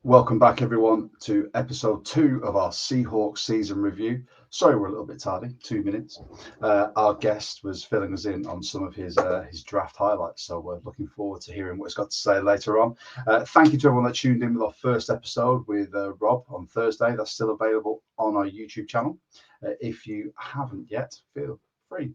Welcome back, everyone, to episode 2 of our Seahawks season review. Sorry, we're a little bit tardy, 2 minutes. Our guest was filling us in on some of his draft highlights, so we're looking forward to hearing what he's got to say later on. Thank you to everyone that tuned in with our first episode with Rob on Thursday. That's still available on our YouTube channel. If you haven't yet, feel free.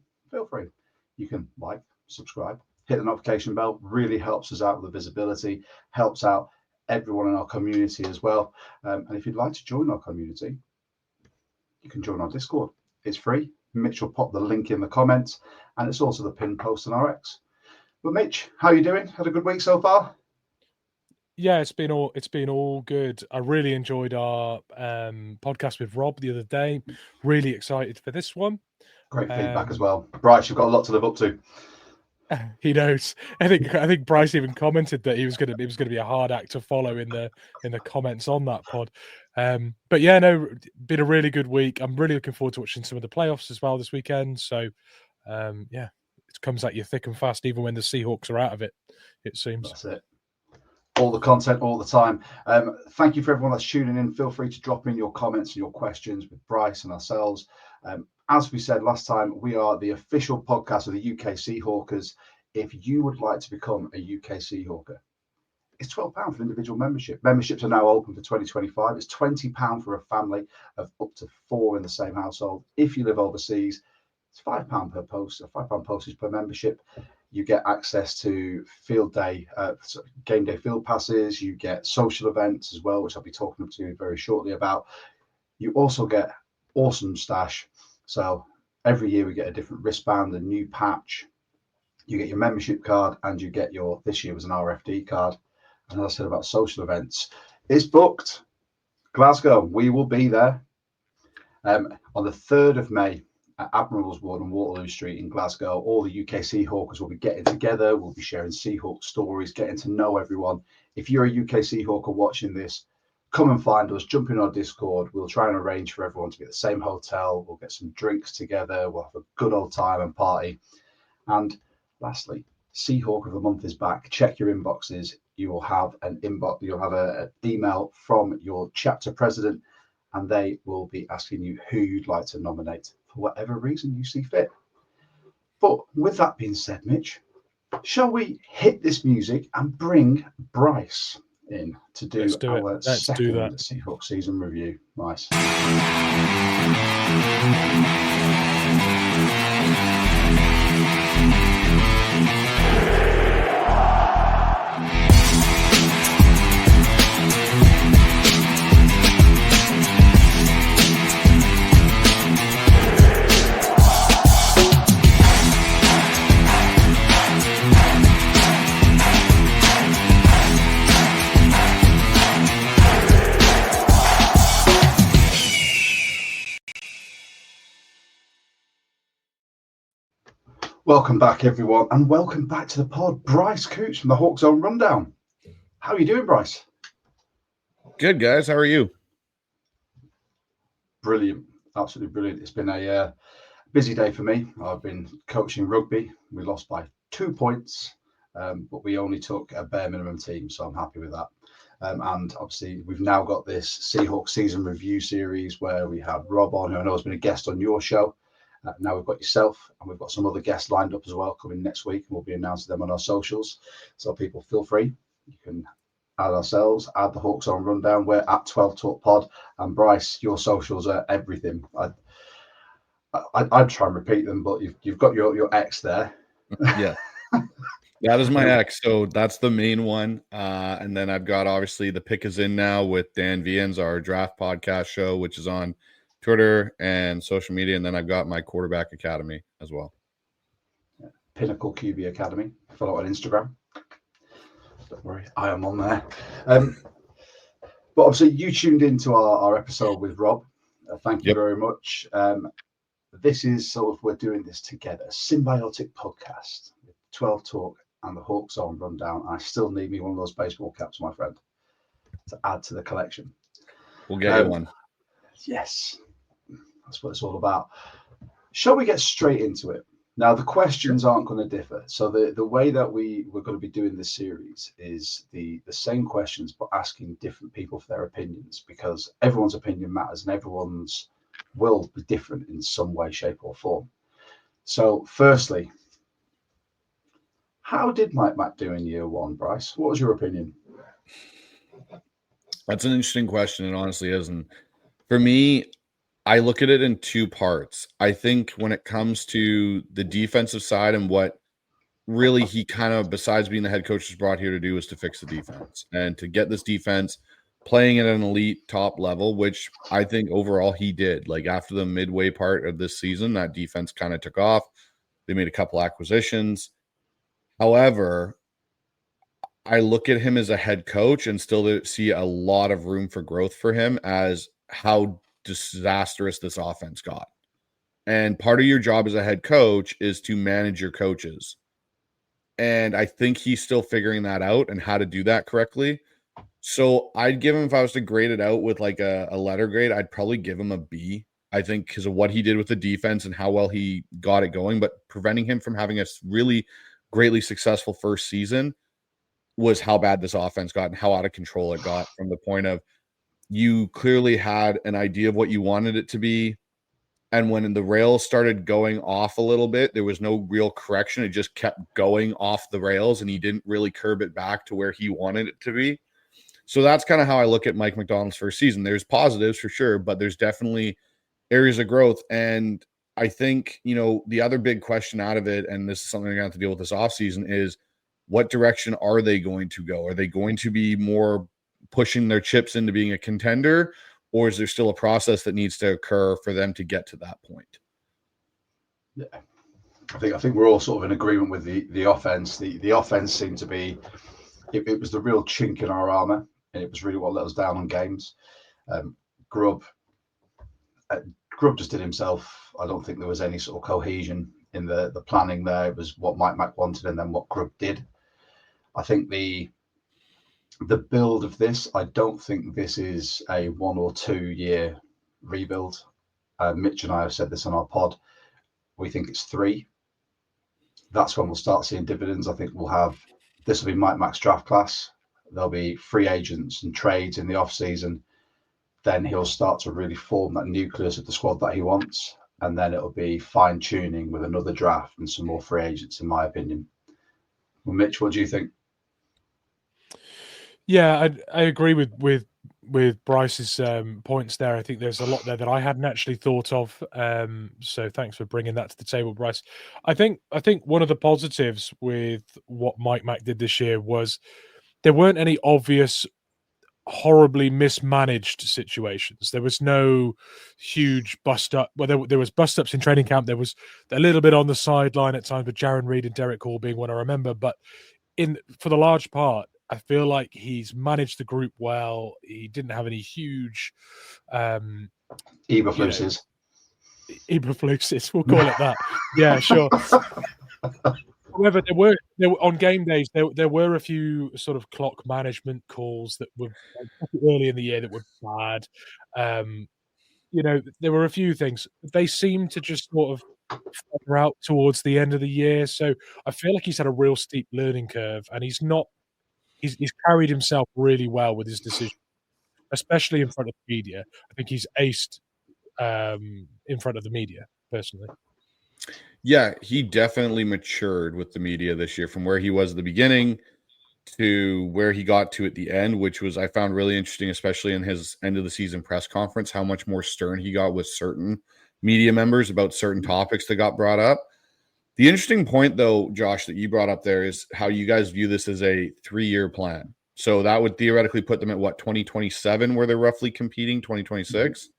You can like, subscribe, hit the notification bell. Really helps us out with the visibility, helps out everyone in our community as well. And if you'd like to join our community, you can join our Discord. It's free. Mitch will pop the link in the comments, and it's also the pinned post on our X. But Mitch, how are you doing? Had a good week so far? Yeah, it's been all good. I really enjoyed our podcast with Rob the other day. Really excited for this one. Great feedback as well. Bryce, you've got a lot to live up to. He knows. I think Bryce even commented that it was going to be a hard act to follow in the comments on that pod. But yeah, no, been a really good week. I'm really looking forward to watching some of the playoffs as well this weekend. So yeah, it comes at you thick and fast, even when the Seahawks are out of it. It seems. That's it. All the content, all the time. Thank you for everyone that's tuning in. Feel free to drop in your comments and your questions with Bryce and ourselves. As we said last time, we are the official podcast of the UK Seahawkers. If you would like to become a UK Seahawker, it's £12 for individual membership. Memberships are now open for 2025. It's £20 for a family of up to 4 in the same household. If you live overseas, it's £5 per post, £5 postage per membership. You get access to field day, game day field passes. You get social events as well, which I'll be talking to you very shortly about. You also get awesome stash. So every year we get a different wristband, a new patch. You get your membership card, and you get this year was an RFD card. And as I said about social events, it's booked. Glasgow, we will be there on the 3rd of May. Admiral's Ward and Waterloo Street in Glasgow. All the UK Seahawkers will be getting together. We'll be sharing Seahawk stories, getting to know everyone. If you're a UK Seahawker watching this, come and find us, jump in our Discord. We'll try and arrange for everyone to be at the same hotel. We'll get some drinks together. We'll have a good old time and party. And lastly, Seahawk of the Month is back. Check your inboxes. You will have an inbox. You'll have an email from your chapter president, and they will be asking you who you'd like to nominate for whatever reason you see fit. But with that being said, Mitch, shall we hit this music and bring Bryce in to do our second Seahawks season review? Nice. Welcome back, everyone, and welcome back to the pod. Bryce Coutts from the Hawkszone Rundown. How are you doing, Bryce? Good, guys. How are you? Brilliant. Absolutely brilliant. It's been a busy day for me. I've been coaching rugby. We lost by 2 points, but we only took a bare minimum team, so I'm happy with that. And obviously, we've now got this Seahawks season review series where we have Rob on, who I know has been a guest on your show. Now we've got yourself, and we've got some other guests lined up as well coming next week, and we'll be announcing them on our socials. So people, feel free. You can add ourselves, add the Hawkszone Rundown. We're at 12 Talk Pod, and Bryce, your socials are everything. I'd try and repeat them, but you've got your X there. Yeah, that is my X. So that's the main one, and then I've got obviously the Pick Is In Now with Dan Vians, our draft podcast show, which is on Twitter and social media, and then I've got my Quarterback Academy as well. Pinnacle QB Academy. Follow on Instagram. Don't worry, I am on there. But obviously, you tuned into our episode with Rob. Thank you very much. This is we're doing this together, a symbiotic podcast with 12 Talk and the Hawkszone Rundown. I still need me one of those baseball caps, my friend, to add to the collection. We'll get you one. Yes. That's what it's all about. Shall we get straight into it? Now, the questions aren't going to differ. So the way that we're going to be doing this series is the same questions, but asking different people for their opinions, because everyone's opinion matters and everyone's will be different in some way, shape, or form. So, firstly, how did Mike Mac do in year one, Bryce? What was your opinion? That's an interesting question. It honestly is. And for me, I look at it in two parts. I think when it comes to the defensive side and what really he kind of, besides being the head coach, is brought here to do is to fix the defense and to get this defense playing at an elite top level, which I think overall he did. Like after the midway part of this season, that defense kind of took off. They made a couple acquisitions. However, I look at him as a head coach and still see a lot of room for growth for him as how disastrous this offense got. And part of your job as a head coach is to manage your coaches. And I think he's still figuring that out and how to do that correctly. So I'd give him, if I was to grade it out with like a letter grade, I'd probably give him a B. I think because of what he did with the defense and how well he got it going, but preventing him from having a really greatly successful first season was how bad this offense got and how out of control it got, from the point of you clearly had an idea of what you wanted it to be. And when the rails started going off a little bit, there was no real correction. It just kept going off the rails and he didn't really curb it back to where he wanted it to be. So that's kind of how I look at Mike MacDonald's first season. There's positives for sure, but there's definitely areas of growth. And I think, the other big question out of it, and this is something they're going to have to deal with this offseason, is what direction are they going to go? Are they going to be more pushing their chips into being a contender, or is there still a process that needs to occur for them to get to that point? Yeah, I think we're all sort of in agreement with the offense. The offense seemed to be it was the real chink in our armor, and it was really what let us down on games. Grubb just did himself. I don't think there was any sort of cohesion in the planning there. It was what Mike Mac wanted and then what Grubb did. I think the build of this, I don't think this is a 1 or 2 year rebuild. Mitch and I have said this on our pod. We think it's 3. That's when we'll start seeing dividends. I think this will be Mike Mac's draft class. There'll be free agents and trades in the off season. Then he'll start to really form that nucleus of the squad that he wants. And then it'll be fine tuning with another draft and some more free agents, in my opinion. Well, Mitch, what do you think? Yeah, I agree with Bryce's points there. I think there's a lot there that I hadn't actually thought of. So thanks for bringing that to the table, Bryce. I think one of the positives with what Mike Mac did this year was there weren't any obvious horribly mismanaged situations. There was no huge bust up. Well, there was bust ups in training camp. There was a little bit on the sideline at times with Jaron Reed and Derek Hall being one I remember. But for the large part, I feel like he's managed the group well. He didn't have any huge Eberfluses. Eberfluses, we'll call it that. Yeah, sure. However, there were on game days there were a few sort of clock management calls that were early in the year that were bad. There were a few things. They seemed to just sort of feather out towards the end of the year. So I feel like he's had a real steep learning curve, and he's carried himself really well with his decision, especially in front of the media. I think he's aced in front of the media, personally. Yeah, he definitely matured with the media this year, from where he was at the beginning to where he got to at the end, which was, I found really interesting, especially in his end of the season press conference, how much more stern he got with certain media members about certain topics that got brought up. The interesting point, though, Josh, that you brought up there is how you guys view this as a 3-year plan. So that would theoretically put them at 2027, where they're roughly competing, 2026.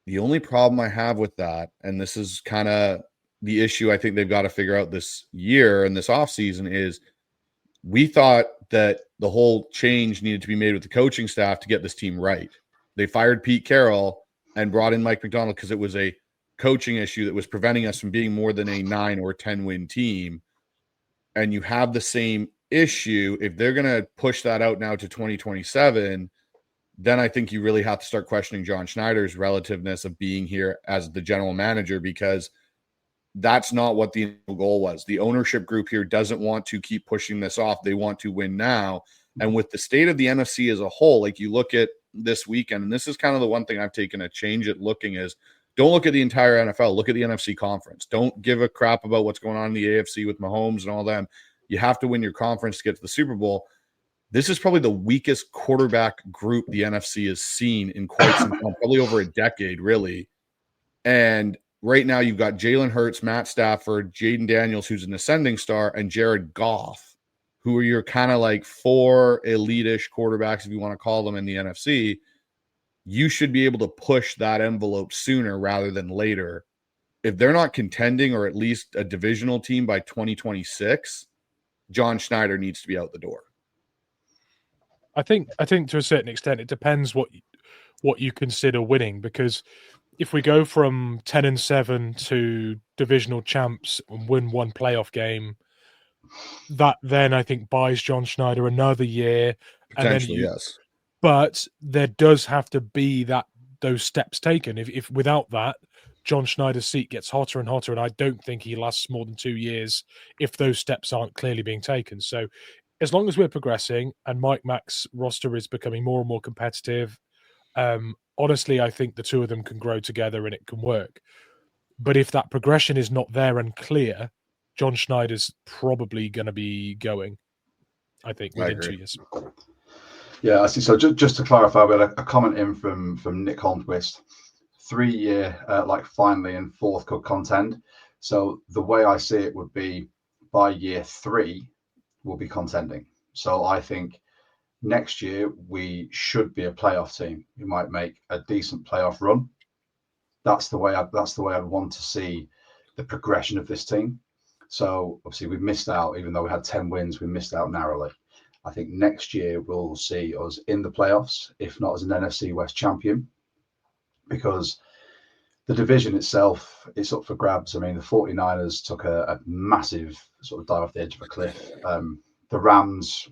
The only problem I have with that, and this is kind of the issue I think they've got to figure out this year and this offseason, is we thought that the whole change needed to be made with the coaching staff to get this team right. They fired Pete Carroll and brought in Mike MacDonald because it was a coaching issue that was preventing us from being more than a 9 or 10 win team. And you have the same issue. If they're going to push that out now to 2027, then I think you really have to start questioning John Schneider's relativeness of being here as the general manager, because that's not what the goal was. The ownership group here doesn't want to keep pushing this off. They want to win now. And with the state of the NFC as a whole, like you look at this weekend, and this is kind of the one thing I've taken a change at looking is, don't look at the entire NFL. Look at the NFC conference. Don't give a crap about what's going on in the AFC with Mahomes and all them. You have to win your conference to get to the Super Bowl. This is probably the weakest quarterback group the NFC has seen in quite some time, probably over a decade, really. And right now you've got Jalen Hurts, Matt Stafford, Jaden Daniels, who's an ascending star, and Jared Goff, who are your kind of like 4 elite-ish quarterbacks, if you want to call them, in the NFC. You should be able to push that envelope sooner rather than later. If they're not contending or at least a divisional team by 2026, John Schneider needs to be out the door. I think to a certain extent it depends what you consider winning, because if we go from 10-7 to divisional champs and win one playoff game, that then I think buys John Schneider another year. Potentially, yes. But there does have to be those steps taken. If without that, John Schneider's seat gets hotter and hotter, and I don't think he lasts more than 2 years if those steps aren't clearly being taken. So as long as we're progressing and Mike Mac's roster is becoming more and more competitive, honestly, I think the two of them can grow together and it can work. But if that progression is not there and clear, John Schneider's probably going to be going, I think, within 2 years. Yeah, I see. So just to clarify, we had a comment in from Nick Holmquist. 3-year, finally in fourth could contend. So the way I see it would be by year 3, we'll be contending. So I think next year we should be a playoff team. We might make a decent playoff run. That's the way I'd want to see the progression of this team. So obviously we missed out, even though we had 10 wins, we missed out narrowly. I think next year we'll see us in the playoffs, if not as an NFC West champion, because the division itself is up for grabs. I mean, the 49ers took a massive sort of dive off the edge of a cliff. The Rams,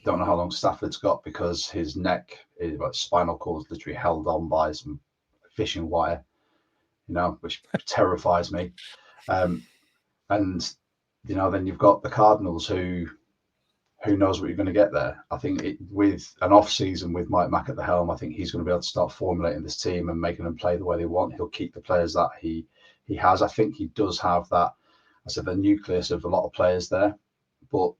don't know how long Stafford's got because his neck, his spinal cord is literally held on by some fishing wire, which terrifies me. And, then you've got the Cardinals who knows what you're going to get there. I think with an off season with Mike Mac at the helm, I think he's going to be able to start formulating this team and making them play the way they want. He'll keep the players that he has. I think he does have that, the nucleus of a lot of players there. But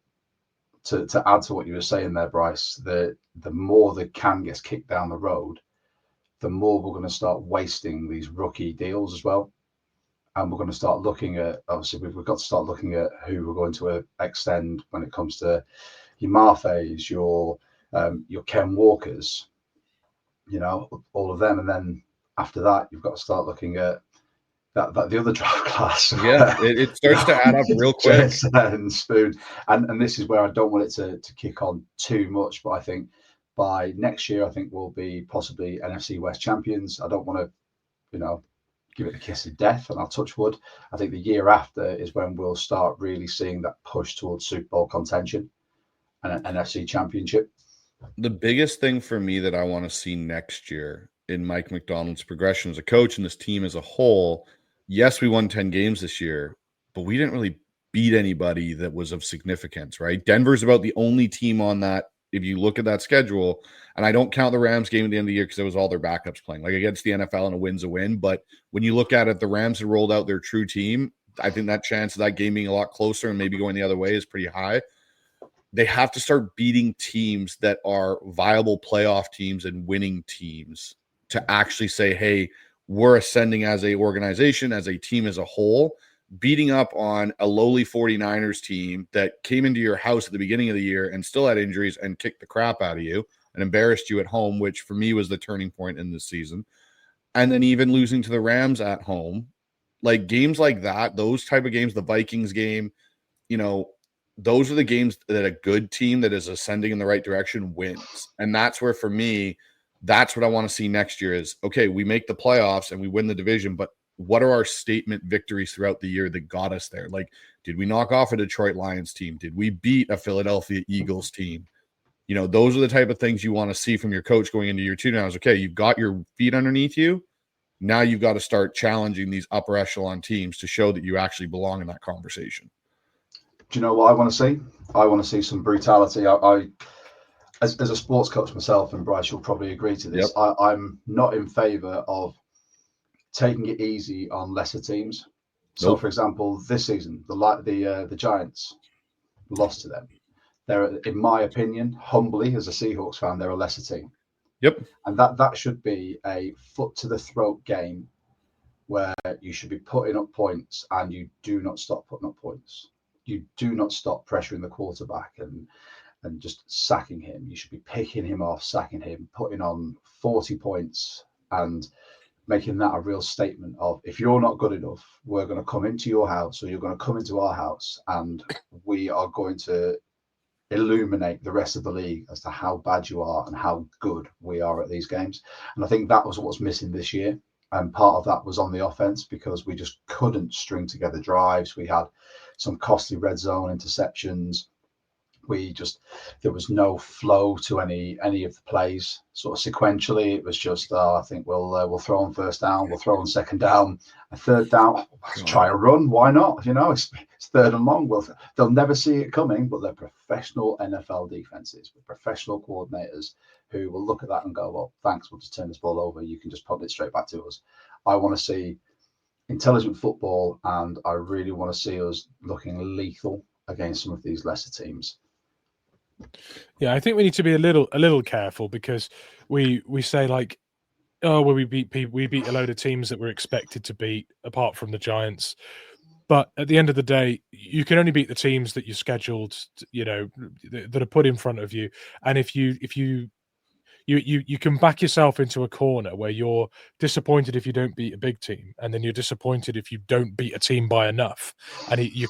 to add to what you were saying there, Bryce, the more the can gets kicked down the road, the more we're going to start wasting these rookie deals as well. And we're going to start looking at, obviously, we've got to start looking at who we're going to extend when it comes to your Marfays, your Ken Walkers, all of them. And then after that, you've got to start looking at that the other draft class. Yeah, it starts to add up real quick. And Spoon. And this is where I don't want it to kick on too much, but I think by next year, I think we'll be possibly NFC West champions. I don't want to, give it the kiss of death, and I'll touch wood. I think the year after is when we'll start really seeing that push towards Super Bowl contention and an NFC championship. The biggest thing for me that I want to see next year in Mike MacDonald's progression as a coach and this team as a whole, yes, we won 10 games this year, but we didn't really beat anybody that was of significance, right? Denver's about the only team on that, if you look at that schedule, and I don't count the Rams game at the end of the year because it was all their backups playing. Like against the NFL, and a win's a win. But when you look at it, the Rams had rolled out their true team. I think that chance of that game being a lot closer and maybe going the other way is pretty high. They have to start beating teams that are viable playoff teams and winning teams to actually say, hey, we're ascending as a organization, as a team as a whole. Beating up on a lowly 49ers team that came into your house at the beginning of the year and still had injuries and kicked the crap out of you and embarrassed you at home, which for me was the turning point in this season. And then even losing to the Rams at home, like games like that, those type of games, the Vikings game, those are the games that a good team that is ascending in the right direction wins. And that's where, for me, that's what I want to see next year is, okay, we make the playoffs and we win the division, but what are our statement victories throughout the year that got us there? Like, did we knock off a Detroit Lions team? Did we beat a Philadelphia Eagles team? Those are the type of things you want to see from your coach going into year 2 now is, okay, you've got your feet underneath you. Now you've got to start challenging these upper echelon teams to show that you actually belong in that conversation. Do you know what I want to see? I want to see some brutality. I as a sports coach myself, and Bryce, you'll probably agree to this. Yep. I'm not in favour of taking it easy on lesser teams. So, Nope. for example, this season, the Giants lost to them. They're, in my opinion, humbly as a Seahawks fan, they're a lesser team. Yep. And that should be a foot to the throat game where you should be putting up points, and you do not stop putting up points. You do not stop pressuring the quarterback and just sacking him. You should be picking him off, sacking him, putting on 40 points and making that a real statement of, if you're not good enough, we're going to come into your house, or you're going to come into our house, and we are going to illuminate the rest of the league as to how bad you are and how good we are at these games. And I think that was what was missing this year. And part of that was on the offense, because we just couldn't string together drives. We had some costly red zone interceptions. There was no flow to any of the plays. Sort of sequentially, it was just, I think we'll throw on first down, we'll throw on second down, a third down, let's try a run. Why not? It's third and long. They'll never see it coming, but they're professional NFL defenses with professional coordinators who will look at that and go, well, thanks, we'll just turn this ball over. You can just pop it straight back to us. I want to see intelligent football, and I really want to see us looking lethal against some of these lesser teams. Yeah, I think we need to be a little careful, because we say like, oh well, we beat a load of teams that we're expected to beat, apart from the Giants. But at the end of the day, you can only beat the teams that you're scheduled, that are put in front of you. And if you can back yourself into a corner where you're disappointed if you don't beat a big team, and then you're disappointed if you don't beat a team by enough, and you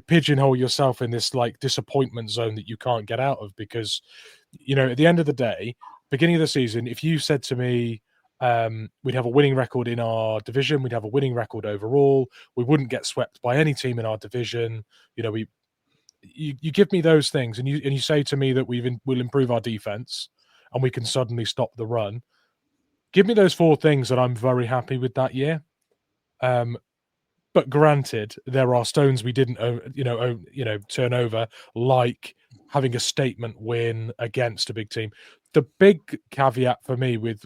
pigeonhole yourself in this like disappointment zone that you can't get out of. Because at the end of the day, beginning of the season, if you said to me we'd have a winning record in our division, we'd have a winning record overall, we wouldn't get swept by any team in our division, you give me those things, and you say to me that we'll improve our defense and we can suddenly stop the run. Give me those four things, and I'm very happy with that year. But granted, there are stones we didn't, turn over, like having a statement win against a big team. The big caveat for me with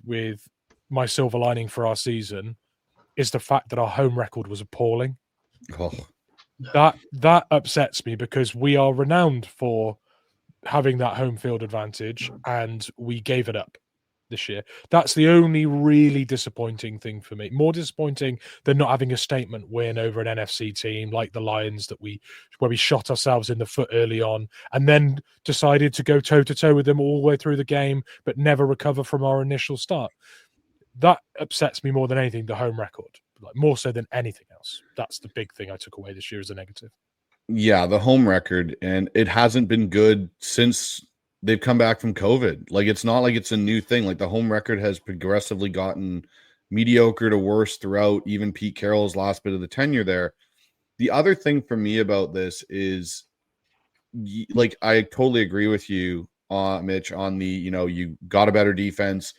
my silver lining for our season is the fact that our home record was appalling. Oh. That upsets me, because we are renowned for having that home field advantage, and we gave it up this year. That's the only really disappointing thing for me. More disappointing than not having a statement win over an NFC team like the Lions, where we shot ourselves in the foot early on and then decided to go toe-to-toe with them all the way through the game, but never recover from our initial start. That upsets me more than anything, the home record, like more so than anything else. That's the big thing I took away this year as a negative. Yeah, the home record, and it hasn't been good since they've come back from COVID. Like, it's not like it's a new thing. Like, the home record has progressively gotten mediocre to worse throughout even Pete Carroll's last bit of the tenure there. The other thing for me about this is, like, I totally agree with you, Mitch, on the, you got a better defense.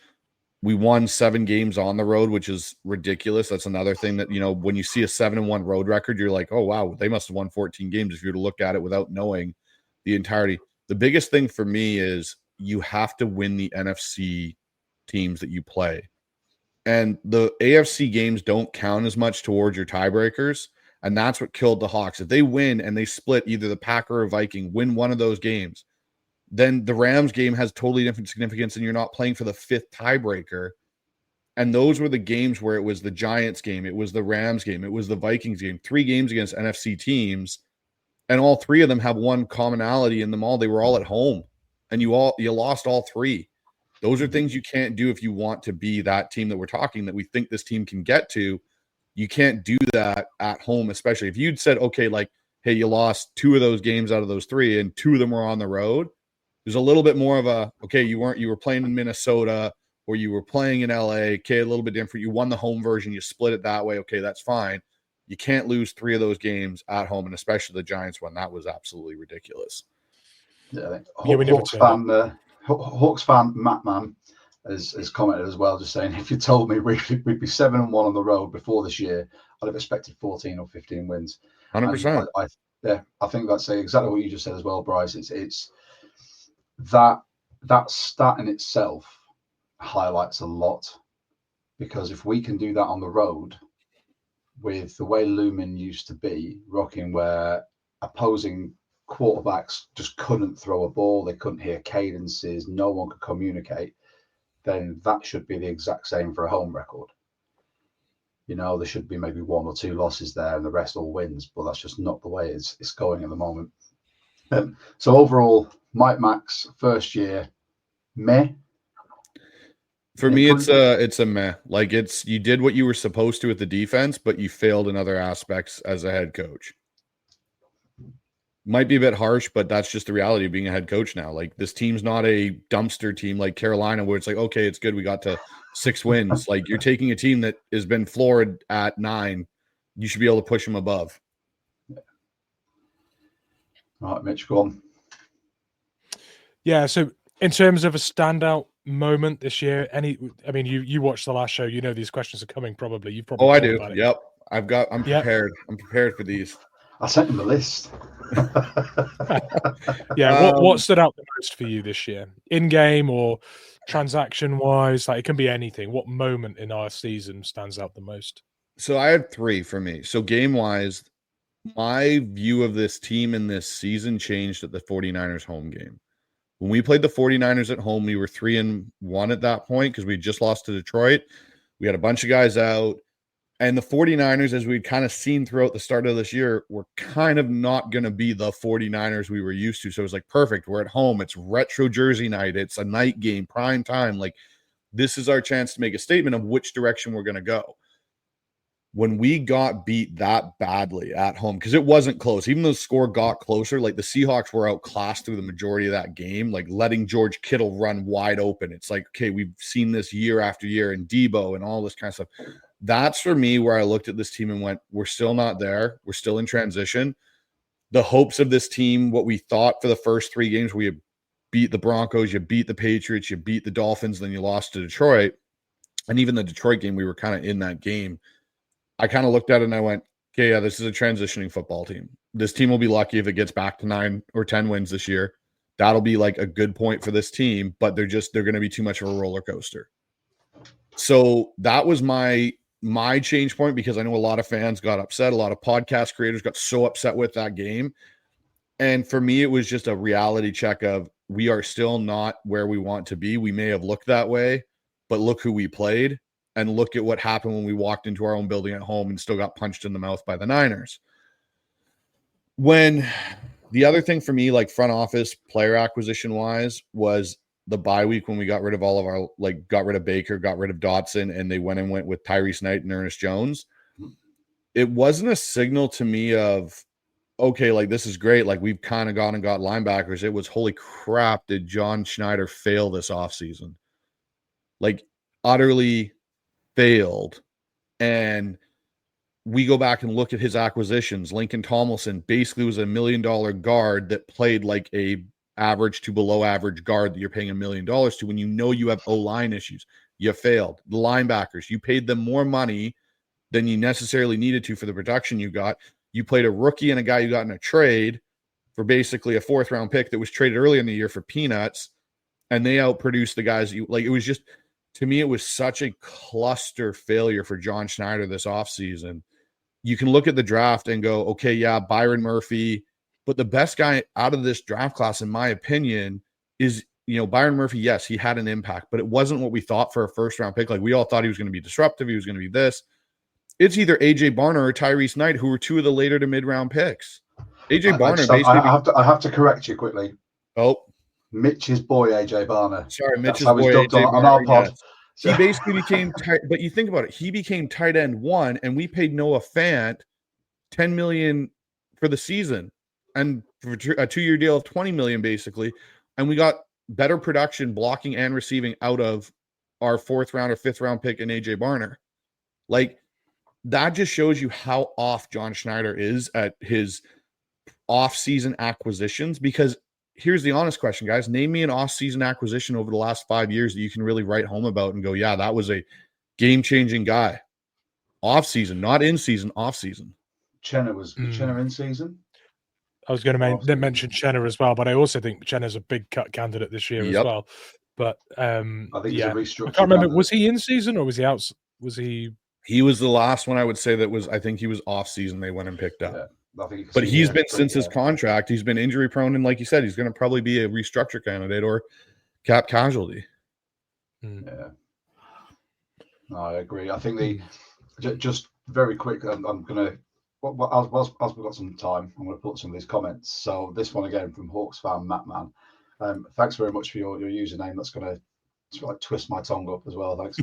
We won 7 games on the road, which is ridiculous. That's another thing that, when you see a 7-1 road record, you're like, oh, wow, they must have won 14 games if you were to look at it without knowing the entirety. The biggest thing for me is you have to win the NFC teams that you play. And the AFC games don't count as much towards your tiebreakers. And that's what killed the Hawks. If they win and they split either the Packer or Viking, win one of those games, then the Rams game has totally different significance, and you're not playing for the 5th tiebreaker. And those were the games where it was the Giants game, it was the Rams game, it was the Vikings game, 3 games against NFC teams, and all 3 of them have one commonality in them all. They were all at home, and you lost all 3. Those are things you can't do if you want to be that team that we're talking, that we think this team can get to. You can't do that at home, especially if you'd said, okay, like, hey, you lost 2 of those games out of those 3, and 2 of them were on the road. There's a little bit more of a, okay, you were playing in Minnesota or you were playing in LA. Okay, a little bit different. You won the home version. You split it that way. Okay, that's fine. You can't lose 3 of those games at home, and especially the Giants one. That was absolutely ridiculous. Yeah, Hawks fan Matt Man has commented as well, just saying, if you told me we'd be 7-1 on the road before this year, I'd have expected 14 or 15 wins. 100%. I think that's exactly what you just said as well, Bryce. It's that stat in itself highlights a lot, because if we can do that on the road with the way Lumen used to be, rocking, where opposing quarterbacks just couldn't throw a ball, they couldn't hear cadences, no one could communicate, then that should be the exact same for a home record. You know, there should be maybe 1 or 2 losses there and the rest all wins, but that's just not the way it's going at the moment. So overall, Mike Mac's first year, meh. For me, it's a meh. Like, you did what you were supposed to with the defense, but you failed in other aspects as a head coach. Might be a bit harsh, but that's just the reality of being a head coach now. Like, this team's not a dumpster team like Carolina, where it's like, okay, it's good, we got to 6 wins. Like, you're taking a team that has been floored at 9. You should be able to push them above. All right, Mitch, go on. Yeah, so in terms of a standout moment this year, you watched the last show, you know these questions are coming probably. You've probably I do. about it. Yep. I'm prepared. I'm prepared for these. I sent him the list. Yeah, what stood out the most for you this year? In-game or transaction-wise? Like, it can be anything. What moment in our season stands out the most? So I had 3 for me. So game-wise, my view of this team in this season changed at the 49ers home game. When we played the 49ers at home, we were 3-1 at that point because we just lost to Detroit. We had a bunch of guys out. And the 49ers, as we'd kind of seen throughout the start of this year, were kind of not going to be the 49ers we were used to. So it was like, perfect. We're at home. It's retro jersey night. It's a night game, prime time. Like, this is our chance to make a statement of which direction we're going to go. When we got beat that badly at home, because it wasn't close, even though the score got closer, like, the Seahawks were outclassed through the majority of that game, like letting George Kittle run wide open. It's like, okay, we've seen this year after year, and Debo and all this kind of stuff. That's for me where I looked at this team and went, we're still not there. We're still in transition. The hopes of this team, what we thought for the first 3 games, we beat the Broncos, you beat the Patriots, you beat the Dolphins, then you lost to Detroit. And even the Detroit game, we were kind of in that game. I kind of looked at it and I went, okay, yeah, this is a transitioning football team. This team will be lucky if it gets back to 9 or 10 wins this year. That'll be like a good point for this team, but they're going to be too much of a roller coaster. So that was my change point, because I know a lot of fans got upset. A lot of podcast creators got so upset with that game. And for me, it was just a reality check of, we are still not where we want to be. We may have looked that way, but look who we played, and look at what happened when we walked into our own building at home and still got punched in the mouth by the Niners. When the other thing for me, like front office player acquisition wise, was the bye week when we got rid of all of our, like, got rid of Baker, got rid of Dotson, and they went with Tyrese Knight and Ernest Jones. It wasn't a signal to me of, okay, like, this is great. Like, we've kind of gone and got linebackers. It was, holy crap, did John Schneider fail this offseason? Like, utterly failed. And we go back and look at his acquisitions. Lincoln Tomlinson basically was $1 million guard that played like a average to below average guard that you're paying $1 million to, when you know you have O-line issues. You failed. The linebackers, you paid them more money than you necessarily needed to for the production you got. You played a rookie and a guy you got in a trade for basically a 4th round pick that was traded early in the year for peanuts, and they outproduced the guys you like. It was just, to me, it was such a cluster failure for John Schneider this offseason. You can look at the draft and go, okay, yeah, Byron Murphy, but the best guy out of this draft class, in my opinion, is, Byron Murphy. Yes, he had an impact, but it wasn't what we thought for a 1st round pick. Like, we all thought he was going to be disruptive. He was going to be this. It's either AJ Barner or Tyrese Knight, who were 2 of the later to mid-round picks. AJ Barner basically. I have to correct you quickly. Oh, Mitch's boy, AJ Barner. Sorry, Mitch's boy, AJ Barner. On our pod. Yes. He basically became tight, but you think about it, he became tight end 1, and we paid Noah Fant $10 million for the season, and for a 2-year deal of $20 million basically, and we got better production blocking and receiving out of our 4th round or 5th round pick in AJ Barner. Like, that just shows you how off John Schneider is at his off-season acquisitions, because here's the honest question, guys. Name me an off-season acquisition over the last 5 years that you can really write home about and go, yeah, that was a game-changing guy. Off-season, not in-season, off-season. Chenna was Chenna in season? I was going to mention Chenna as well, but I also think Chenna's a big cut candidate this year as well. But I think he's a restructured. I can't remember. Was he in season or was he out? Was he? He was the last one I would say that was. I think he was off season. They went and picked up. Yeah, I think but he's been since his contract. He's been injury prone, and like you said, he's going to probably be a restructure candidate or cap casualty. Yeah, no, I agree. I think just very quick. I'm going to. As we've got some time, I'm going to put some of these comments. So this one again from Hawks fan Matt Man. Thanks very much for your username. That's going to like twist my tongue up as well. Thanks.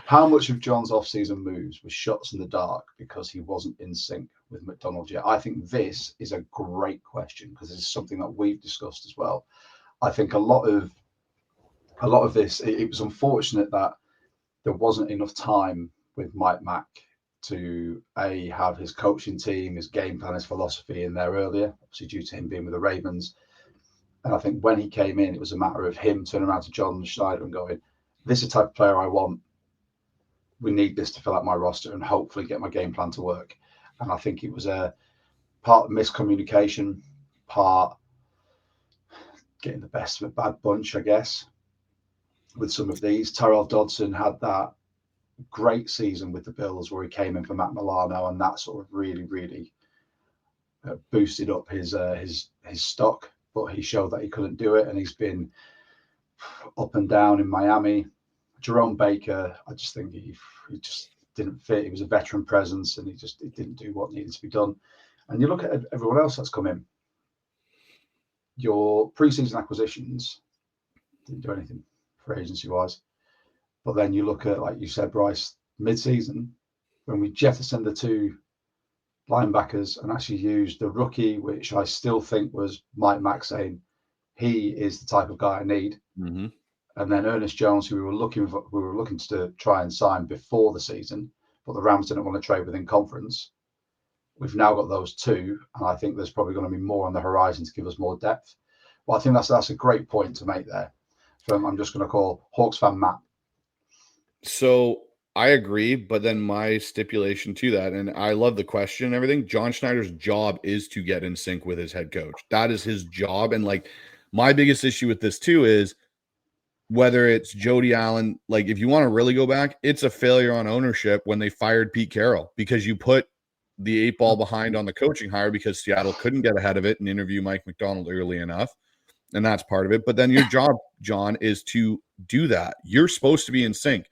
How much of John's off-season moves were shots in the dark because he wasn't in sync with MacDonald yet? I think this is a great question because it's something that we've discussed as well. I think a lot of this. It was unfortunate that there wasn't enough time with Mike Mac to have his coaching team, his game plan, his philosophy in there earlier, obviously due to him being with the Ravens. And I think when he came in, it was a matter of him turning around to John Schneider and going, this is the type of player I want. We need this to fill out my roster and hopefully get my game plan to work. And I think it was a part miscommunication, part getting the best of a bad bunch, I guess, with some of these. Tyrell Dodson had that great season with the Bills where he came in for Matt Milano, and that sort of really boosted up his stock, but he showed that he couldn't do it, and he's been up and down in Miami. Jerome Baker, I just think he just didn't fit. He was a veteran presence, and he didn't do what needed to be done. And you look at everyone else that's come in. Your preseason acquisitions didn't do anything for agency-wise. But then you look at, like you said, Bryce, mid-season, when we jettisoned the two linebackers and actually used the rookie, which I still think was Mike Mack saying, he is the type of guy I need. Mm-hmm. And then Ernest Jones, who we were looking to try and sign before the season, but the Rams didn't want to trade within conference. We've now got those two, and I think there's probably going to be more on the horizon to give us more depth. But I think that's a great point to make there. I'm just going to call Hawks fan Matt. So I agree, but then my stipulation to that, and I love the question and everything, John Schneider's job is to get in sync with his head coach. That is his job. And like my biggest issue with this too is whether it's Jody Allen, like if you want to really go back, it's a failure on ownership when they fired Pete Carroll because you put the 8 ball behind on the coaching hire because Seattle couldn't get ahead of it and interview Mike MacDonald early enough. And that's part of it. But then your job, John, is to do that. You're supposed to be in sync.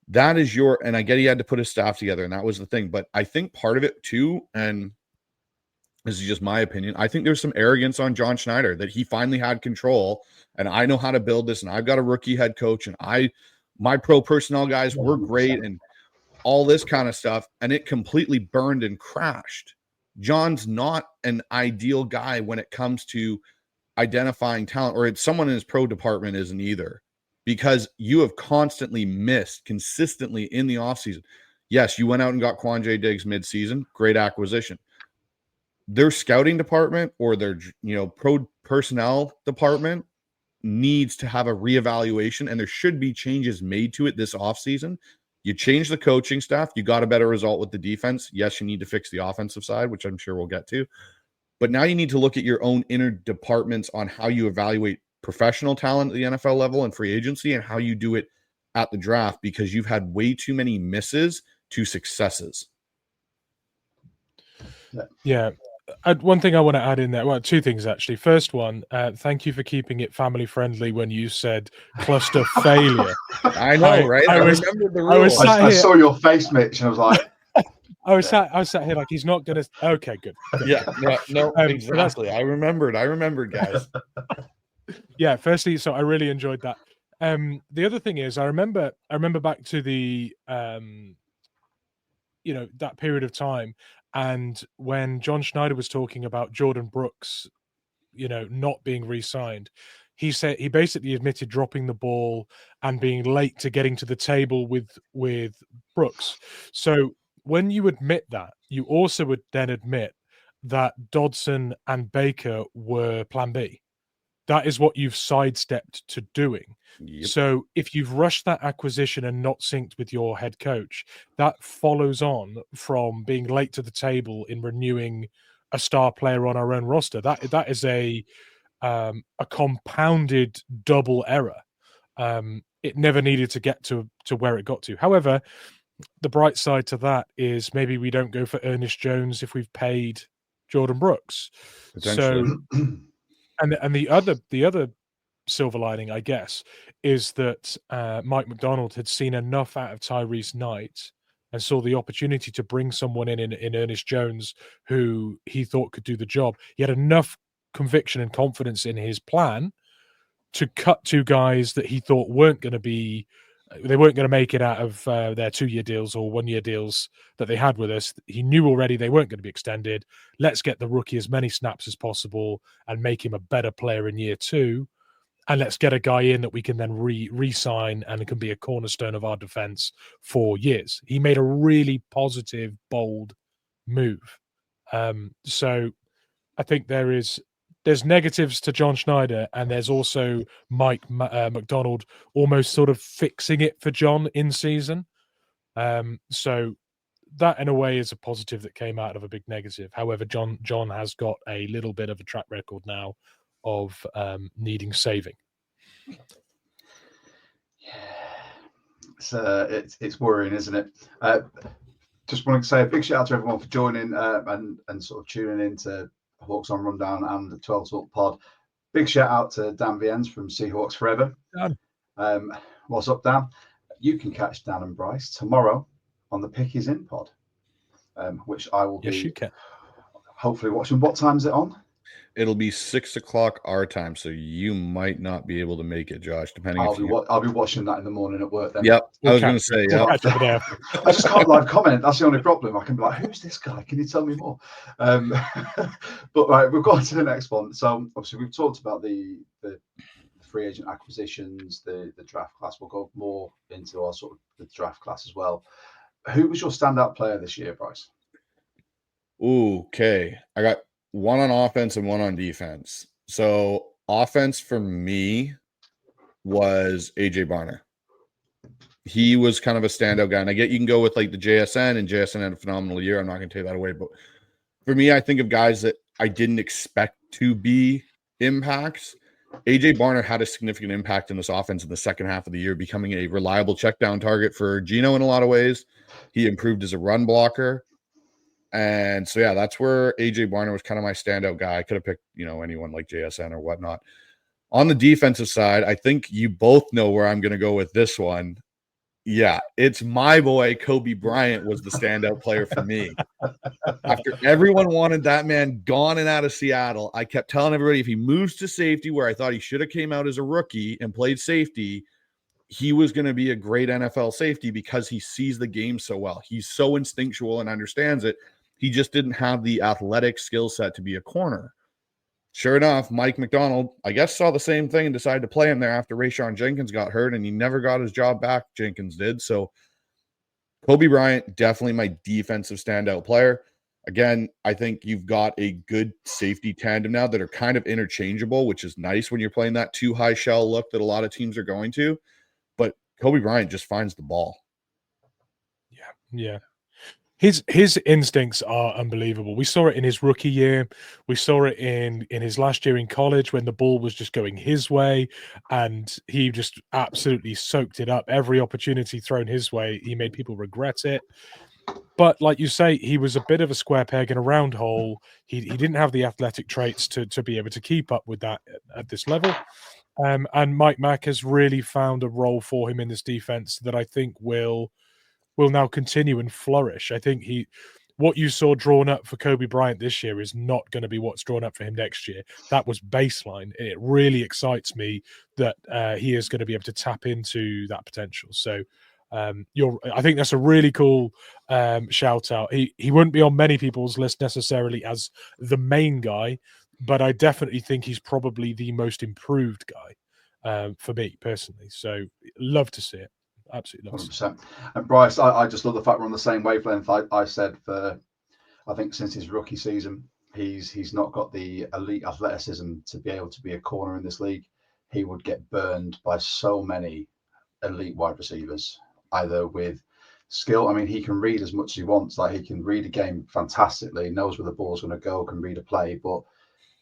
That is and I get he had to put his staff together, and that was the thing. But I think part of it too, and this is just my opinion, I think there's some arrogance on John Schneider that he finally had control, and I know how to build this, and I've got a rookie head coach, and my pro personnel guys were great, and all this kind of stuff, and it completely burned and crashed. John's not an ideal guy when it comes to identifying talent, or it's someone in his pro department isn't either, because you have constantly missed consistently in the offseason. Yes, you went out and got Quandre Diggs midseason, great acquisition. Their scouting department or their pro personnel department needs to have a reevaluation, and there should be changes made to it this offseason. You change the coaching staff, you got a better result with the defense. Yes, you need to fix the offensive side, which I'm sure we'll get to. But now you need to look at your own inner departments on how you evaluate professional talent at the NFL level and free agency and how you do it at the draft, because you've had way too many misses to successes. Yeah. One thing I want to add in there, well, two things actually. First one, thank you for keeping it family friendly when you said cluster failure. I know, right? I remember the rules. I saw your face, Mitch, and I was like, I was sat here like he's not going to. Okay, good. Yeah, no, exactly. I remembered, guys. Yeah. Firstly, so I really enjoyed that. The other thing is, I remember back to the, that period of time, and when John Schneider was talking about Jordan Brooks, not being re-signed, he said he basically admitted dropping the ball and being late to getting to the table with Brooks. So when you admit that, you also would then admit that Dodson and Baker were plan B. That is what you've sidestepped to doing. Yep. So if you've rushed that acquisition and not synced with your head coach, that follows on from being late to the table in renewing a star player on our own roster. That is a compounded double error. It never needed to get to where it got to. However, the bright side to that is maybe we don't go for Ernest Jones if we've paid Jordan Brooks. So, and the other silver lining, I guess, is that Mike MacDonald had seen enough out of Tyrese Knight and saw the opportunity to bring someone in Ernest Jones who he thought could do the job. He had enough conviction and confidence in his plan to cut two guys that he thought weren't going to make it out of their 2-year deals or 1-year deals that they had with us. He knew already they weren't going to be extended. Let's get the rookie as many snaps as possible and make him a better player in year 2. And let's get a guy in that we can then re-sign and it can be a cornerstone of our defense for years. He made a really positive, bold move. So I think there's negatives to John Schneider, and there's also Mike MacDonald almost sort of fixing it for John in season. So that in a way is a positive that came out of a big negative. However, John has got a little bit of a track record now of needing saving. Yeah, it's worrying, isn't it? Just wanted to say a big shout out to everyone for joining and sort of tuning into Hawkszone Rundown and the 12 Talk Pod. Big shout out to Dan Viennes from Seahawks Forever. What's up, Dan? You can catch Dan and Bryce tomorrow on the Pick Is In Pod, which I will you can. Hopefully watching. What time is it on? It'll be 6 o'clock our time, so you might not be able to make it, Josh. Depending, I'll be watching that in the morning at work. Then. Yep, I was going to say. I just can't live comment. That's the only problem. I can be like, "Who's this guy? Can you tell me more?" But right, we've gone to the next one. So obviously, we've talked about the free agent acquisitions, the draft class. We'll go more into our sort of the draft class as well. Who was your standout player this year, Bryce? Okay, I got one on offense and one on defense. So offense for me was AJ Barner. He was kind of a standout guy. And I get you can go with like the JSN, and JSN had a phenomenal year. I'm not going to take that away. But for me, I think of guys that I didn't expect to be impacts. AJ Barner had a significant impact in this offense in the second half of the year, becoming a reliable check down target for Geno in a lot of ways. He improved as a run blocker. And so, yeah, that's where AJ Barner was kind of my standout guy. I could have picked, anyone like JSN or whatnot. On the defensive side, I think you both know where I'm going to go with this one. Yeah, it's my boy, Kobe Bryant was the standout player for me. After everyone wanted that man gone and out of Seattle, I kept telling everybody if he moves to safety, where I thought he should have came out as a rookie and played safety, he was going to be a great NFL safety because he sees the game so well. He's so instinctual and understands it. He just didn't have the athletic skill set to be a corner. Sure enough, Mike MacDonald, I guess, saw the same thing and decided to play him there after Rayshon Jenkins got hurt, and he never got his job back. Jenkins did. So Kobe Bryant, definitely my defensive standout player. Again, I think you've got a good safety tandem now that are kind of interchangeable, which is nice when you're playing that too high shell look that a lot of teams are going to. But Kobe Bryant just finds the ball. Yeah. His instincts are unbelievable. We saw it in his rookie year. We saw it in his last year in college when the ball was just going his way, and he just absolutely soaked it up. Every opportunity thrown his way, he made people regret it. But like you say, he was a bit of a square peg in a round hole. He didn't have the athletic traits to be able to keep up with that at this level. And Mike Mack has really found a role for him in this defense that I think will now continue and flourish. I think what you saw drawn up for Kobe Bryant this year is not going to be what's drawn up for him next year. That was baseline. It really excites me that he is going to be able to tap into that potential. So I think that's a really cool shout out. He wouldn't be on many people's list necessarily as the main guy, but I definitely think he's probably the most improved guy for me personally. So love to see it. Absolutely. 100%. And Bryce, I just love the fact we're on the same wavelength. I said I think since his rookie season, He's not got the elite athleticism to be able to be a corner in this league. He would get burned by so many elite wide receivers, either with skill. I mean, he can read as much as he wants. Like, he can read a game fantastically, knows where the ball's going to go, can read a play. But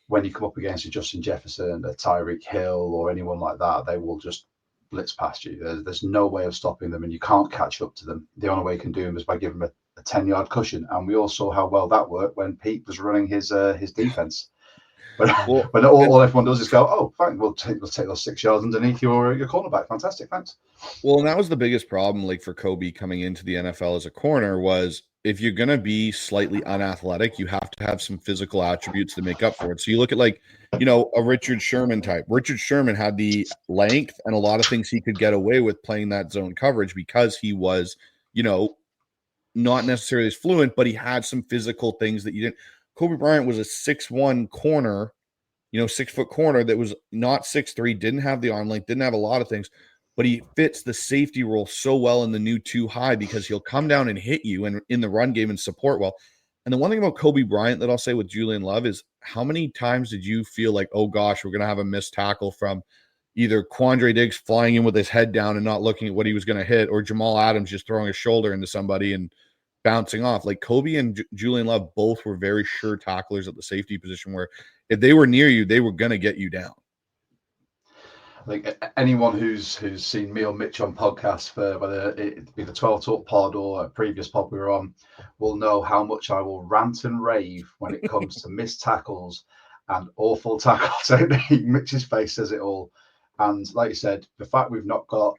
when you come up against a Justin Jefferson, a Tyreek Hill, or anyone like that, they will just blitz past you. There's no way of stopping them, and you can't catch up to them. The only way you can do them is by giving them a 10-yard cushion. And we all saw how well that worked when Pete was running his defense. But when all everyone does is go, oh, fine, we'll take those 6 yards underneath your cornerback. Fantastic, thanks. Well, and that was the biggest problem, like, for Kobe coming into the NFL as a corner, was if you're going to be slightly unathletic, you have to have some physical attributes to make up for it. So you look at, like, you know, a Richard Sherman type. Richard Sherman had the length and a lot of things he could get away with playing that zone coverage because he was, you know, not necessarily as fluent, but he had some physical things that you didn't. Kobe Bryant was a 6'1" corner, you know, 6-foot corner that was not 6'3", didn't have the arm length, didn't have a lot of things, but he fits the safety role so well in the new 2 high because he'll come down and hit you and in the run game and support well. And the one thing about Kobe Bryant that I'll say with Julian Love is, how many times did you feel like, oh gosh, we're going to have a missed tackle from either Quandre Diggs flying in with his head down and not looking at what he was going to hit, or Jamal Adams just throwing a shoulder into somebody and bouncing off? Like, Kobe and Julian Love both were very sure tacklers at the safety position, where if they were near you, they were going to get you down. Like, anyone who's seen me or Mitch on podcasts, for whether it be the 12 Talk pod or a previous pod we were on, will know how much I will rant and rave when it comes to missed tackles and awful tackles. Mitch's face says it all. And like you said, the fact we've not got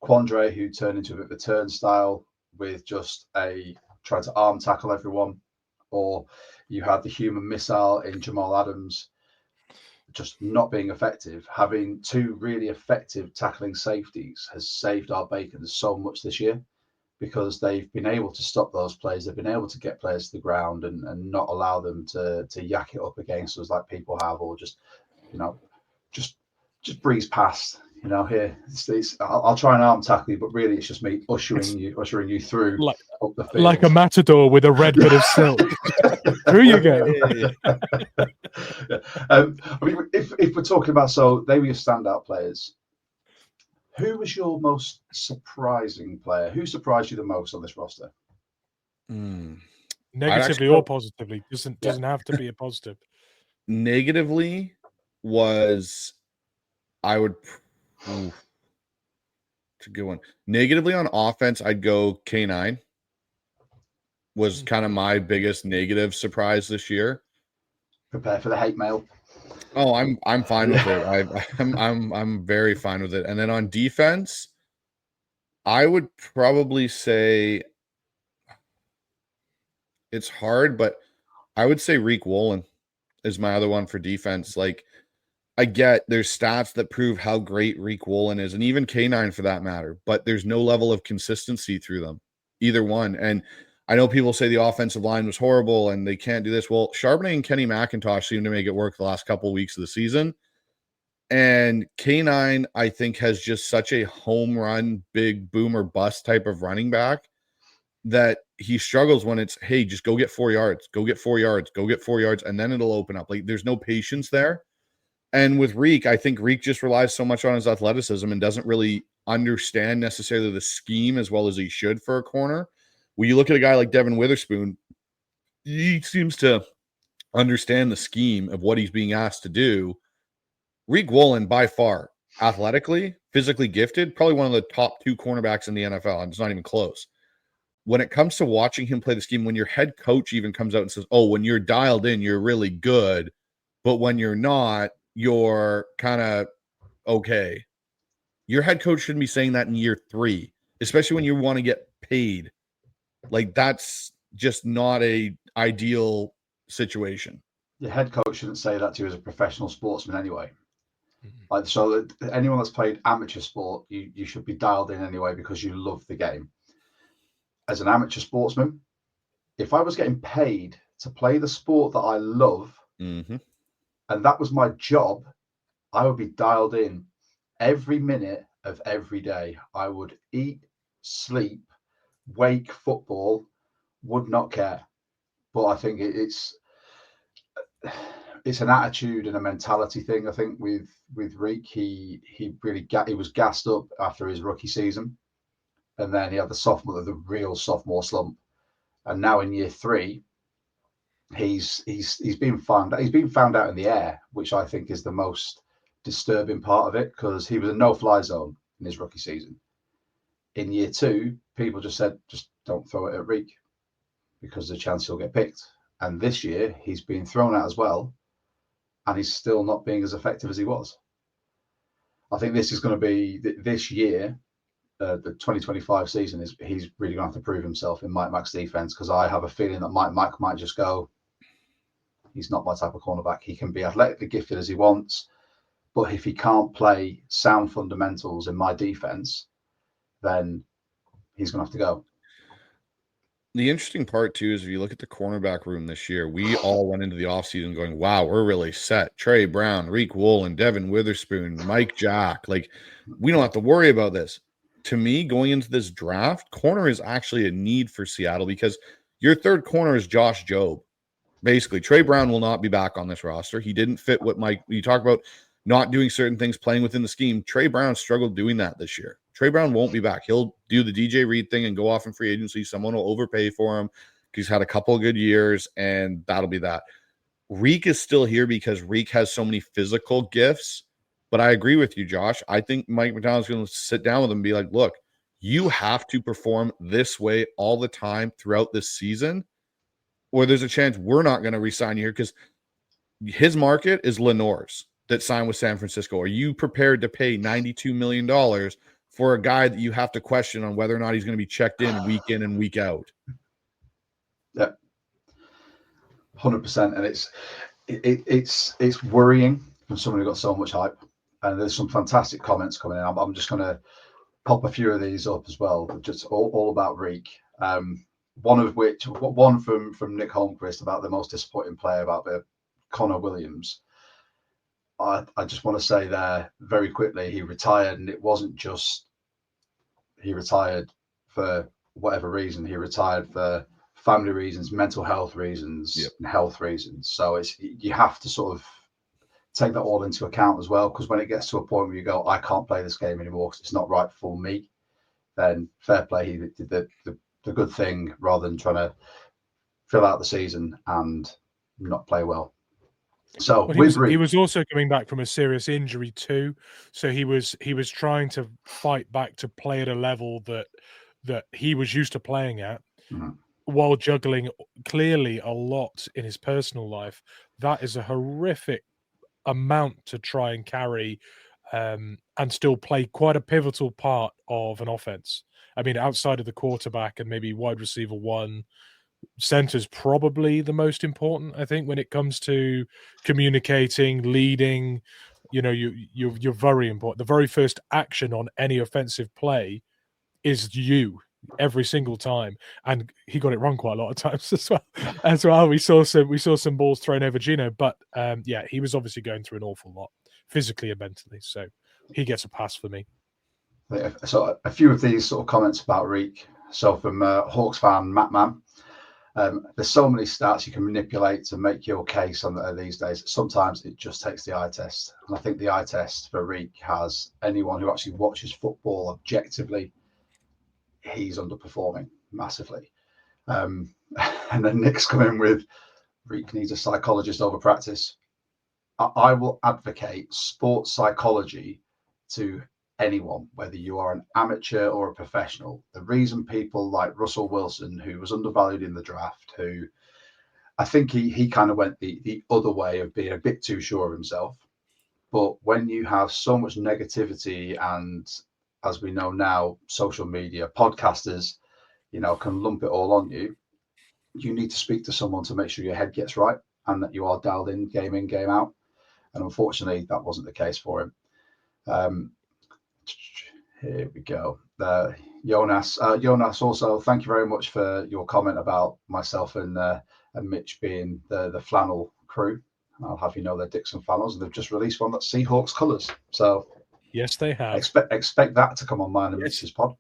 Quandre, who turned into a bit of a turnstile with just trying to arm tackle everyone, or you had the human missile in Jamal Adams just not being effective. Having 2 really effective tackling safeties has saved our bacon so much this year, because they've been able to stop those plays. They've been able to get players to the ground and not allow them to yak it up against us like people have, or just, you know, just breeze past. You know, here I'll try and arm tackle you, but really it's just me ushering you through up the field, like a matador with a red bit of silk. Through you go. I mean, if we're talking about, so they were your standout players, who was your most surprising player? Who surprised you the most on this roster? Negatively or positively? Doesn't have to be a positive. Negatively was, it's a good one. Negatively on offense, I'd go K9. Was kind of my biggest negative surprise this year. Prepare for the hate mail. Oh, I'm fine with it. I'm very fine with it. And then on defense, I would probably say, it's hard, but I would say Riq Woolen is my other one for defense. Like, I get there's stats that prove how great Riq Woolen is, and even K9 for that matter, but there's no level of consistency through them, either one. And I know people say the offensive line was horrible and they can't do this. Well, Charbonnet and Kenny McIntosh seem to make it work the last couple of weeks of the season. And K9, I think, has just such a home run, big boom or bust type of running back that he struggles when it's, hey, just go get 4 yards, go get 4 yards, go get 4 yards, and then it'll open up. Like, there's no patience there. And with Riq, I think Riq just relies so much on his athleticism and doesn't really understand necessarily the scheme as well as he should for a corner. When you look at a guy like Devin Witherspoon, he seems to understand the scheme of what he's being asked to do. Riq Woolen, by far, athletically, physically gifted, probably one of the top 2 cornerbacks in the NFL, and it's not even close. When it comes to watching him play the scheme, when your head coach even comes out and says, oh, when you're dialed in, you're really good, but when you're not, you're kind of okay. Your head coach shouldn't be saying that in year 3, especially when you want to get paid. Like, that's just not a ideal situation. Your head coach shouldn't say that to you as a professional sportsman anyway. Like, so anyone that's played amateur sport, you should be dialed in anyway because you love the game. As an amateur sportsman, if I was getting paid to play the sport that I love, and that was my job, I would be dialed in every minute of every day. I would eat, sleep, wake football, would not care. But I think it's it's an attitude and a mentality thing. I think with Reek, he was gassed up after his rookie season, and then he had the real sophomore slump, and now in year 3, he's been found out in the air, which I think is the most disturbing part of it, because he was a no-fly zone in his rookie season. In year 2, people just said, just don't throw it at Reek because there's a chance he'll get picked. And this year he's been thrown out as well, and he's still not being as effective as he was. I think this is going to be this year, the 2025 season, he's really going to have to prove himself in Mike Mac's defense, because I have a feeling that Mike Mac might just go, he's not my type of cornerback. He can be athletically gifted as he wants, but if he can't play sound fundamentals in my defense, then he's going to have to go. The interesting part, too, is if you look at the cornerback room this year, we all went into the offseason going, wow, we're really set. Trey Brown, Reek Woolen, Devin Witherspoon, Mike Jack. Like, we don't have to worry about this. To me, going into this draft, corner is actually a need for Seattle, because your third corner is Josh Jobe. Basically, Trey Brown will not be back on this roster. He didn't fit what you talk about not doing certain things, playing within the scheme. Trey Brown struggled doing that this year. Trey Brown won't be back. He'll do the DJ Reed thing and go off in free agency. Someone will overpay for him. He's had a couple of good years, and that'll be that. Reek is still here because Reek has so many physical gifts. But I agree with you, Josh. I think Mike MacDonald's going to sit down with him and be like, look, you have to perform this way all the time throughout this season, or there's a chance we're not going to re-sign you here, because his market is Lenore's that signed with San Francisco. Are you prepared to pay $92 million for a guy that you have to question on whether or not he's going to be checked in and week out? Yeah, 100%. And it's worrying from someone who got so much hype. And there's some fantastic comments coming in. I'm just going to pop a few of these up as well, just all about Reek. One from Nick Holmquist about the most disappointing player, about the Connor Williams. I just want to say there very quickly, he retired, and it wasn't just he retired for whatever reason. He retired for family reasons, mental health reasons, and health reasons. So you have to sort of take that all into account as well, because when it gets to a point where you go, I can't play this game anymore because it's not right for me, then fair play. He did the good thing rather than trying to fill out the season and not play well. So he was also coming back from a serious injury too, so he was trying to fight back to play at a level that he was used to playing at, while juggling clearly a lot in his personal life. That is a horrific amount to try and carry, and still play quite a pivotal part of an offense. I mean, outside of the quarterback and maybe wide receiver 1, center's probably the most important, I think, when it comes to communicating, leading. You know, you're very important. The very first action on any offensive play is you every single time, and he got it wrong quite a lot of times as well. We saw some balls thrown over Gino, but he was obviously going through an awful lot physically and mentally, so he gets a pass for me. So a few of these sort of comments about Reek. So from Hawks fan Matt Man, there's so many stats you can manipulate to make your case on these days. Sometimes it just takes the eye test, and I think the eye test for Reek has anyone who actually watches football objectively. He's underperforming massively. And then Nick's coming with Reek needs a psychologist over practice. I will advocate sports psychology to anyone, whether you are an amateur or a professional. The reason people like Russell Wilson, who was undervalued in the draft, who I think he kind of went the other way of being a bit too sure of himself. But when you have so much negativity, and as we know now, social media, podcasters, can lump it all on you, you need to speak to someone to make sure your head gets right and that you are dialed in, game out. And unfortunately, that wasn't the case for him. Here we go. Jonas, also, thank you very much for your comment about myself and Mitch being the flannel crew. I'll have you know they're Dixon flannels, and they've just released one that's Seahawks colours. So yes, they have. Expect that to come on mine and Mitch's pod.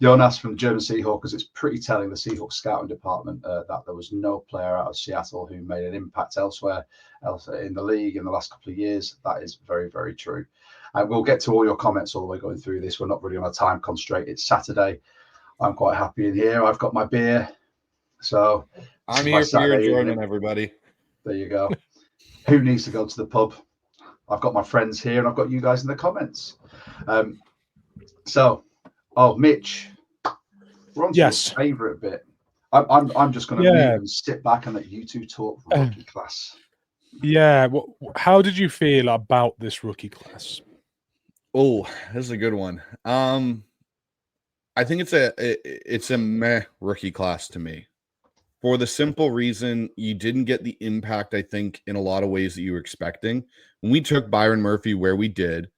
Jonas from German Seahawks, it's pretty telling the Seahawks scouting department that there was no player out of Seattle who made an impact elsewhere in the league in the last couple of years. That is very, very true. And we'll get to all your comments all the way going through this. We're not really on a time constraint. It's Saturday. I'm quite happy in here. I've got my beer. So I'm here for your enjoyment, everybody. There you go. Who needs to go to the pub? I've got my friends here and I've got you guys in the comments. Mitch, we're on to your favourite bit. I'm just going to move and sit back and let you two talk rookie class. Yeah. How did you feel about this rookie class? Oh, this is a good one. I think it's a meh rookie class to me. For the simple reason you didn't get the impact, I think, in a lot of ways that you were expecting. When we took Byron Murphy where we did,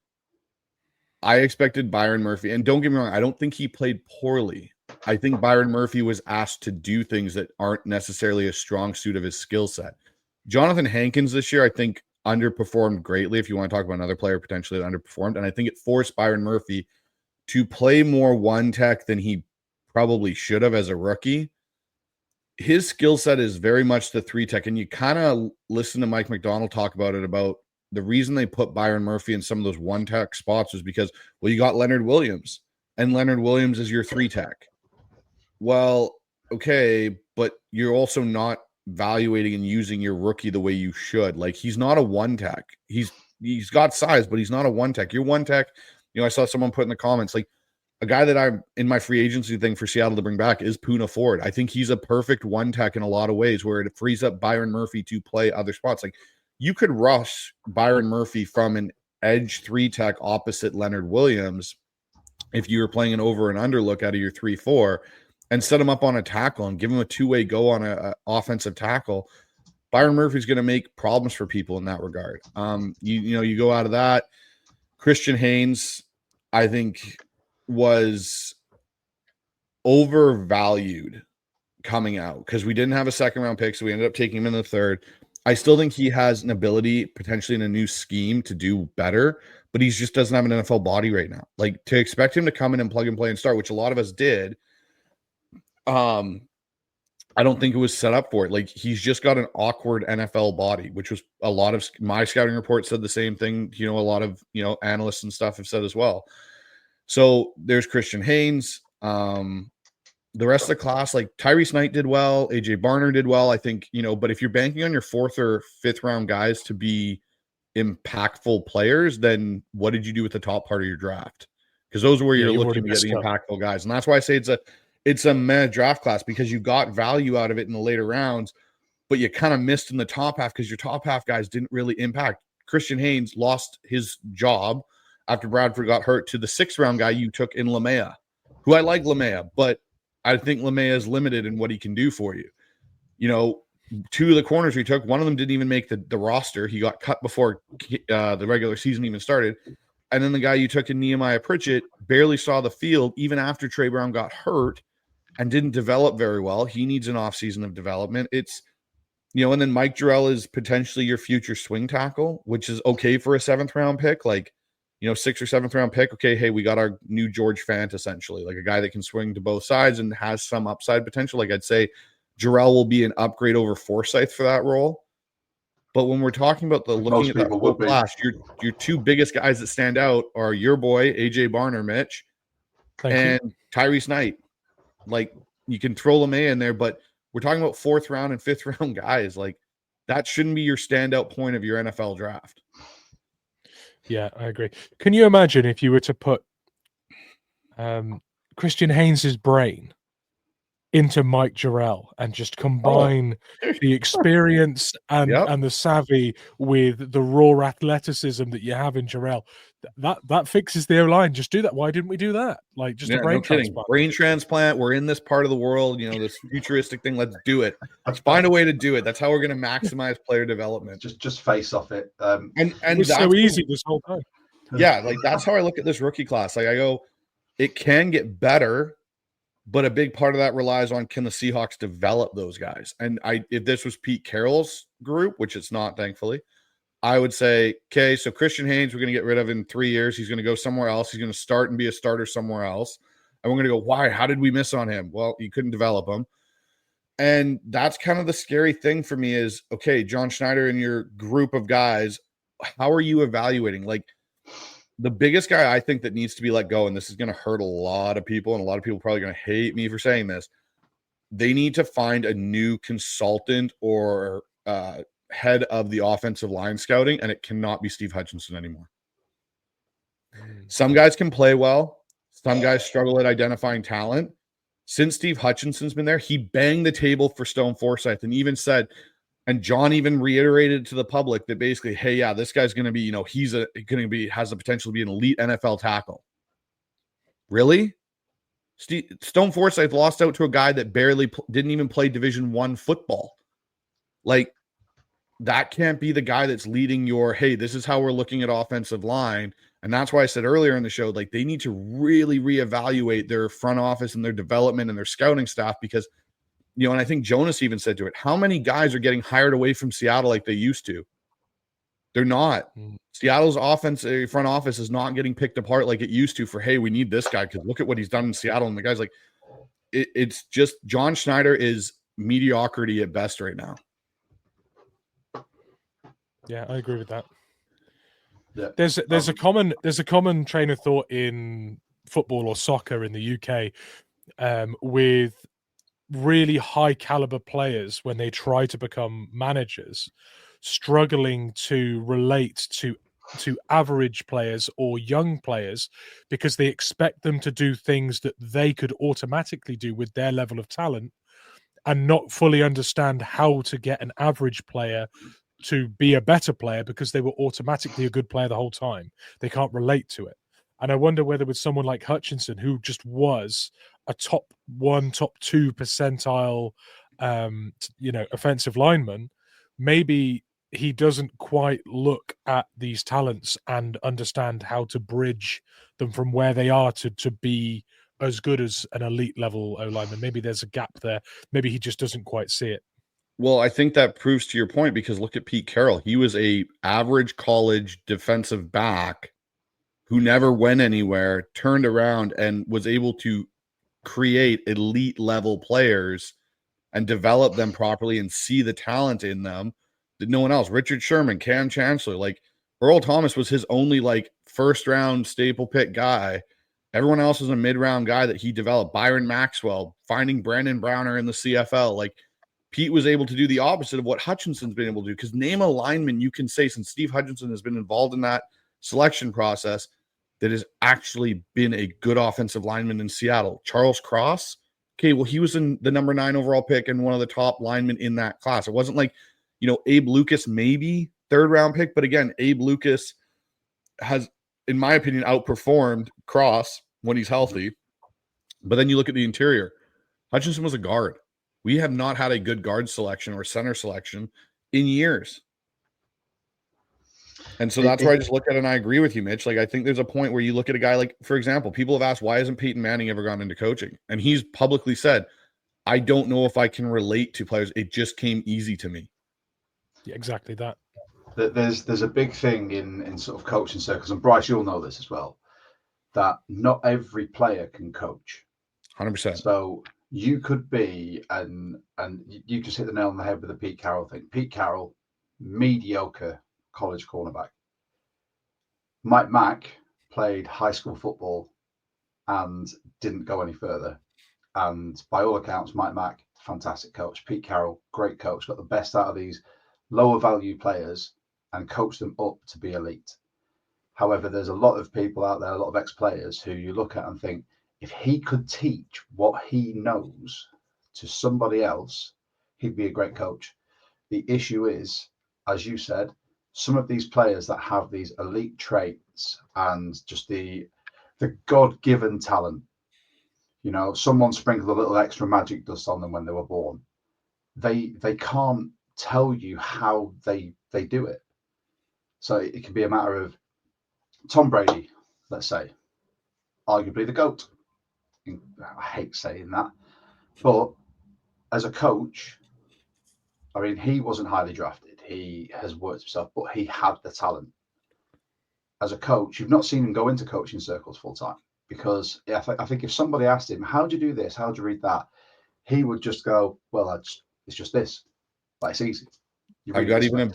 I expected Byron Murphy, and don't get me wrong, I don't think he played poorly. I think Byron Murphy was asked to do things that aren't necessarily a strong suit of his skill set. Jonathan Hankins this year, I think, underperformed greatly, if you want to talk about another player potentially that underperformed, and I think it forced Byron Murphy to play more one tech than he probably should have as a rookie. His skill set is very much the three tech, and you kind of listen to Mike MacDonald talk about it, about the reason they put Byron Murphy in some of those one tech spots was because, well, you got Leonard Williams, and Leonard Williams is your three tech. Well, okay, but you're also not evaluating and using your rookie the way you should. Like, he's not a one tech. He's got size, but he's not a one tech. Your one tech, I saw someone put in the comments, like, a guy that I'm in my free agency thing for Seattle to bring back is Poona Ford. I think he's a perfect one tech in a lot of ways, where it frees up Byron Murphy to play other spots. Like, you could rush Byron Murphy from an edge three tech opposite Leonard Williams if you were playing an over and under look out of your 3-4 and set him up on a tackle and give him a two-way go on a offensive tackle. Byron Murphy's going to make problems for people in that regard. You go out of that. Christian Haynes, I think, was overvalued coming out because we didn't have a second round pick, so we ended up taking him in the third. I still think he has an ability potentially in a new scheme to do better, but he just doesn't have an NFL body right now. Like, to expect him to come in and plug and play and start, which a lot of us did, I don't think it was set up for it. Like, he's just got an awkward NFL body, which was a lot of my scouting reports said the same thing. A lot of, analysts and stuff have said as well. So there's Christian Haynes. The rest of the class, like Tyrese Knight did well. AJ Barner did well, I think, but if you're banking on your fourth or fifth round guys to be impactful players, then what did you do with the top part of your draft? Because those are where you're looking to get the impactful guys. And that's why I say it's a meh draft class, because you got value out of it in the later rounds, but you kind of missed in the top half because your top half guys didn't really impact. Christian Haynes lost his job after Bradford got hurt to the sixth round guy you took in Lamea, who I like Lamea, but I think Lamea is limited in what he can do for you. Two of the corners we took, one of them didn't even make the roster. He got cut before the regular season even started. And then the guy you took in Nehemiah Pritchett barely saw the field even after Trey Brown got hurt and didn't develop very well. He needs an offseason of development. It's, and then Mike Jarrell is potentially your future swing tackle, which is okay for a seventh round pick. Like, sixth or seventh round pick. Okay, hey, we got our new George Fant, essentially, like a guy that can swing to both sides and has some upside potential. Like, I'd say Jarrell will be an upgrade over Forsyth for that role. But when we're talking about looking at that whole class, your two biggest guys that stand out are your boy AJ Barner, Mitch, and Tyrese Knight. Like, you can throw Lamea in there, but we're talking about fourth round and fifth round guys. Like, that shouldn't be your standout point of your NFL draft. Yeah, I agree. Can you imagine if you were to put Christian Haynes' brain into Mike Jarrell and just combine the experience and the savvy with the raw athleticism that you have in Jarrell? That fixes the O-line. Just do that. Why didn't we do that? Like, just a brain transplant. Brain transplant. We're in this part of the world, this futuristic thing. Let's do it. Let's find a way to do it. That's how we're going to maximize player development. Just face off it. And it's so easy this whole time. Yeah, like, that's how I look at this rookie class. Like, I go, it can get better, but a big part of that relies on, can the Seahawks develop those guys? And if this was Pete Carroll's group, which it's not, thankfully, I would say, okay, so Christian Haynes, we're going to get rid of in 3 years. He's going to go somewhere else. He's going to start and be a starter somewhere else. And we're going to go, why? How did we miss on him? Well, you couldn't develop him. And that's kind of the scary thing for me is, okay, John Schneider and your group of guys, how are you evaluating? Like, the biggest guy I think that needs to be let go, and this is going to hurt a lot of people, and a lot of people are probably going to hate me for saying this, they need to find a new consultant or head of the offensive line scouting, and it cannot be Steve Hutchinson anymore. Some guys can play well. Some guys struggle at identifying talent. Since Steve Hutchinson's been there, he banged the table for Stone Forsythe and even said, and John even reiterated to the public that basically, hey, yeah, this guy's going to be, has the potential to be an elite NFL tackle. Really? Stone Forsythe lost out to a guy that barely didn't even play Division I football. Like, that can't be the guy that's leading your, hey, this is how we're looking at offensive line. And that's why I said earlier in the show, like, they need to really reevaluate their front office and their development and their scouting staff because, and I think Jonas even said to it, how many guys are getting hired away from Seattle like they used to? They're not. Seattle's front office is not getting picked apart like it used to for, hey, we need this guy because look at what he's done in Seattle. And the guy's like, it's just John Schneider is mediocrity at best right now. Yeah, I agree with that. Yeah. There's a common train of thought in football or soccer in the UK with really high caliber players when they try to become managers struggling to relate to average players or young players because they expect them to do things that they could automatically do with their level of talent and not fully understand how to get an average player to be a better player because they were automatically a good player the whole time. They can't relate to it. And I wonder whether with someone like Hutchinson, who just was a top 1, top 2 percentile, offensive lineman, maybe he doesn't quite look at these talents and understand how to bridge them from where they are to be as good as an elite level O-lineman. Maybe there's a gap there. Maybe he just doesn't quite see it. Well, I think that proves to your point because look at Pete Carroll. He was a average college defensive back who never went anywhere, turned around and was able to create elite level players and develop them properly and see the talent in them that no one else. Richard Sherman, Cam Chancellor, like Earl Thomas was his only like first round staple pick guy. Everyone else was a mid-round guy that he developed. Byron Maxwell, finding Brandon Browner in the CFL. Like, Pete was able to do the opposite of what Hutchinson's been able to do. Because name a lineman you can say since Steve Hutchinson has been involved in that selection process that has actually been a good offensive lineman in Seattle. Charles Cross. Okay, well, he was in the number 9 overall pick and one of the top linemen in that class. It wasn't like, Abe Lucas, maybe 3rd round pick. But again, Abe Lucas has, in my opinion, outperformed Cross when he's healthy. But then you look at the interior. Hutchinson was a guard. We have not had a good guard selection or center selection in years. And so that's where I just look at it and I agree with you, Mitch. Like, I think there's a point where you look at a guy like, for example, people have asked, why hasn't Peyton Manning ever gone into coaching? And he's publicly said, I don't know if I can relate to players. It just came easy to me. Yeah, exactly that. There's a big thing in sort of coaching circles, and Bryce, you'll know this as well, that not every player can coach. 100%. So you could be, and you just hit the nail on the head with the Pete Carroll thing. Pete Carroll, mediocre college cornerback. Mike Mack played high school football and didn't go any further. And by all accounts, Mike Mack, fantastic coach. Pete Carroll, great coach, got the best out of these lower value players and coached them up to be elite. However, there's a lot of people out there, a lot of ex-players who you look at and think, if he could teach what he knows to somebody else, he'd be a great coach. The issue is, as you said, some of these players that have these elite traits and just the God-given talent, someone sprinkled a little extra magic dust on them when they were born. They can't tell you how they do it. So it can be a matter of Tom Brady, let's say, arguably the GOAT. I hate saying that, but as a coach, I mean, he wasn't highly drafted. He has worked himself, but he had the talent. As a coach, you've not seen him go into coaching circles full time. because I think if somebody asked him, how do you do this? How do you read that? He would just go, well, it's just this. Like, it's easy. I've got even a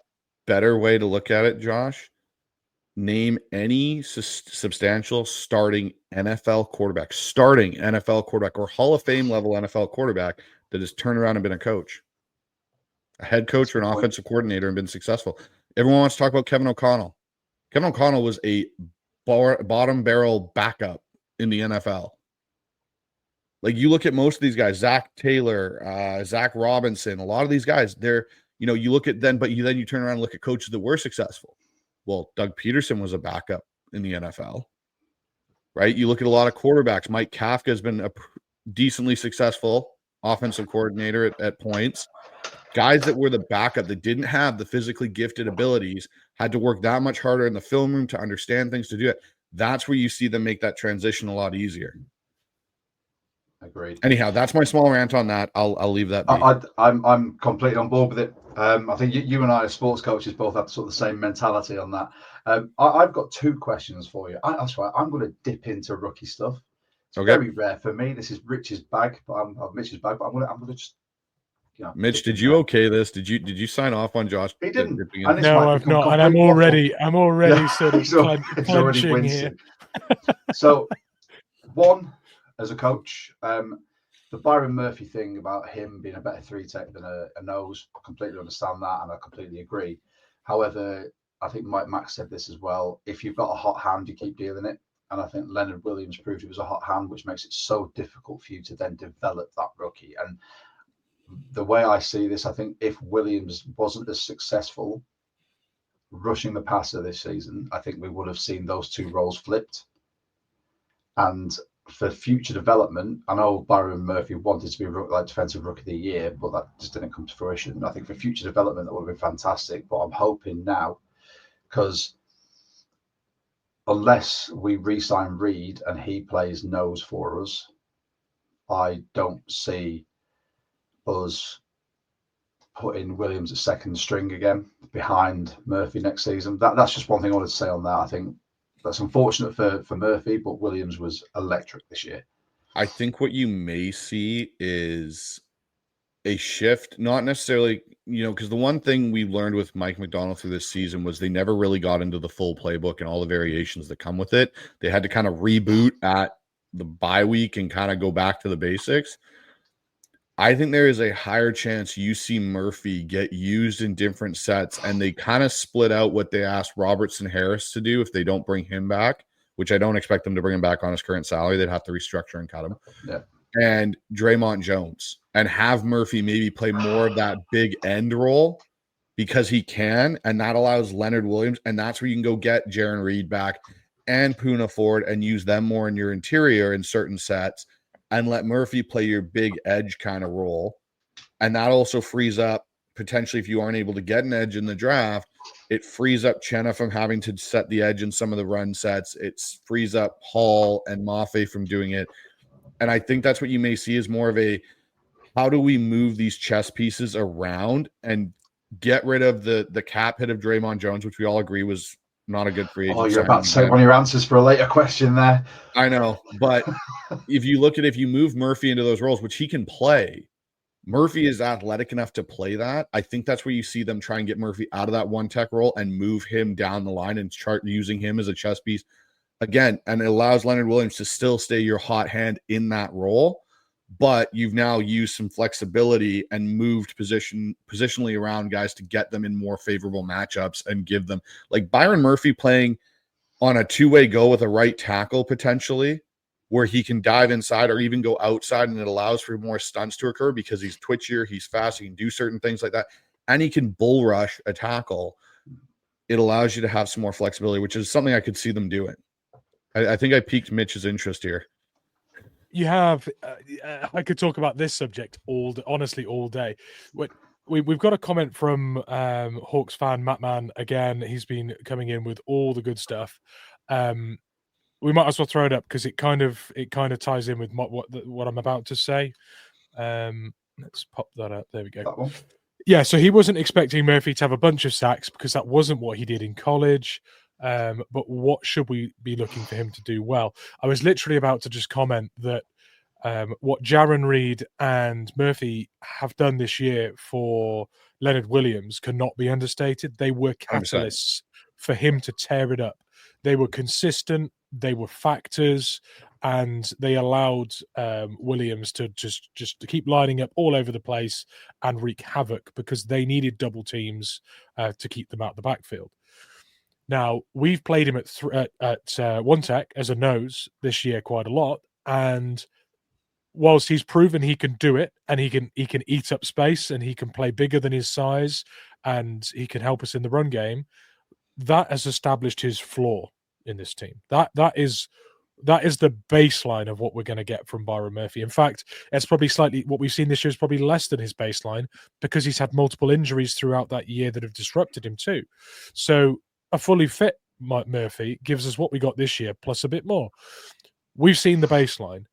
better way to look at it, Josh. Name any substantial starting NFL quarterback, or Hall of Fame level NFL quarterback that has turned around and been a coach, a head coach or an offensive coordinator and been successful. Everyone wants to talk about Kevin O'Connell. Kevin O'Connell was a bottom barrel backup in the NFL. Like, you look at most of these guys, Zach Taylor, Zach Robinson, a lot of these guys, they're, you look at them, but you turn around and look at coaches that were successful. Well, Doug Peterson was a backup in the NFL, right? You look at a lot of quarterbacks. Mike Kafka has been a decently successful offensive coordinator at points. Guys that were the backup that didn't have the physically gifted abilities had to work that much harder in the film room to understand things, to do it. That's where you see them make that transition a lot easier. Agreed. Anyhow, that's my small rant on that. I'll leave that be. I'm completely on board with it. I think you and I, as sports coaches, both have sort of the same mentality on that. I've got two questions for you. That's right. I'm going to dip into rookie stuff. It's very rare for me. This is Rich's bag, but I'm Mitch's bag. But I'm going to just. Mitch, did you okay this? Did you sign off on Josh? He didn't. No, I've not, and I'm already sort of clenching here. So, one, as a coach, the Byron Murphy thing about him being a better 3-tech than a nose, I completely understand that, and I completely agree. However, I think Mike Mac said this as well. If you've got a hot hand, you keep dealing it. And I think Leonard Williams proved it was a hot hand, which makes it so difficult for you to then develop that rookie. And the way I see this, I think if Williams wasn't as successful rushing the passer this season, I think we would have seen those two roles flipped. And for future development, I know Byron Murphy wanted to be like defensive rookie of the year, but that just didn't come to fruition. I think for future development, that would have been fantastic. But I'm hoping now, because unless we re-sign Reed and he plays nose for us, I don't see us putting Williams at second string again behind Murphy next season. That's just one thing I wanted to say on that. I think that's unfortunate for Murphy, but Williams was electric this year. I think what you may see is a shift, not necessarily, because the one thing we learned with Mike MacDonald through this season was they never really got into the full playbook and all the variations that come with it. They had to kind of reboot at the bye week and kind of go back to the basics. I think there is a higher chance you see Murphy get used in different sets, and they kind of split out what they asked Robertson Harris to do if they don't bring him back, which I don't expect them to bring him back on his current salary. They'd have to restructure and cut him. Yeah. And Draymond Jones, and have Murphy maybe play more of that big end role because he can, and that allows Leonard Williams, and that's where you can go get Jaron Reed back and Poona Ford and use them more in your interior in certain sets, and let Murphy play your big edge kind of role. And that also frees up, potentially, if you aren't able to get an edge in the draft, it frees up Chenna from having to set the edge in some of the run sets. It frees up Hall and Mafe from doing it. And I think that's what you may see is more of a, how do we move these chess pieces around and get rid of the cap hit of Draymond Jones, which we all agree was not a good free agent. Oh, you're about to say one of your answers for a later question there. I know, but if you move Murphy into those roles, which he can play, Murphy is athletic enough to play that. I think that's where you see them try and get Murphy out of that one tech role and move him down the line and start using him as a chess piece again. And it allows Leonard Williams to still stay your hot hand in that role, but you've now used some flexibility and moved positionally around guys to get them in more favorable matchups and give them, like Byron Murphy playing on a two-way go with a right tackle potentially, where he can dive inside or even go outside, and it allows for more stunts to occur because he's twitchier, he's fast, he can do certain things like that, and he can bull rush a tackle. It allows you to have some more flexibility, which is something I could see them doing. I think I piqued Mitch's interest here. You have, I could talk about this subject honestly all day. We've got a comment from Hawks fan Mattman again. He's been coming in with all the good stuff. We might as well throw it up because it kind of ties in with what I'm about to say. Let's pop that up. There we go. Yeah, so he wasn't expecting Murphy to have a bunch of sacks because that wasn't what he did in college. But what should we be looking for him to do well? I was literally about to just comment that what Jaron Reed and Murphy have done this year for Leonard Williams cannot be understated. They were 100%. catalysts for him to tear it up. They were consistent, they were factors, and they allowed Williams to just to keep lining up all over the place and wreak havoc because they needed double teams to keep them out the backfield. Now, we've played him at one tech as a nose this year quite a lot, and whilst he's proven he can do it and he can eat up space and he can play bigger than his size and he can help us in the run game, that has established his floor in this team. That is the baseline of what we're going to get from Byron Murphy. In fact, it's probably slightly what we've seen this year is probably less than his baseline because he's had multiple injuries throughout that year that have disrupted him too. So a fully fit Mike Murphy gives us what we got this year plus a bit more. We've seen the baseline.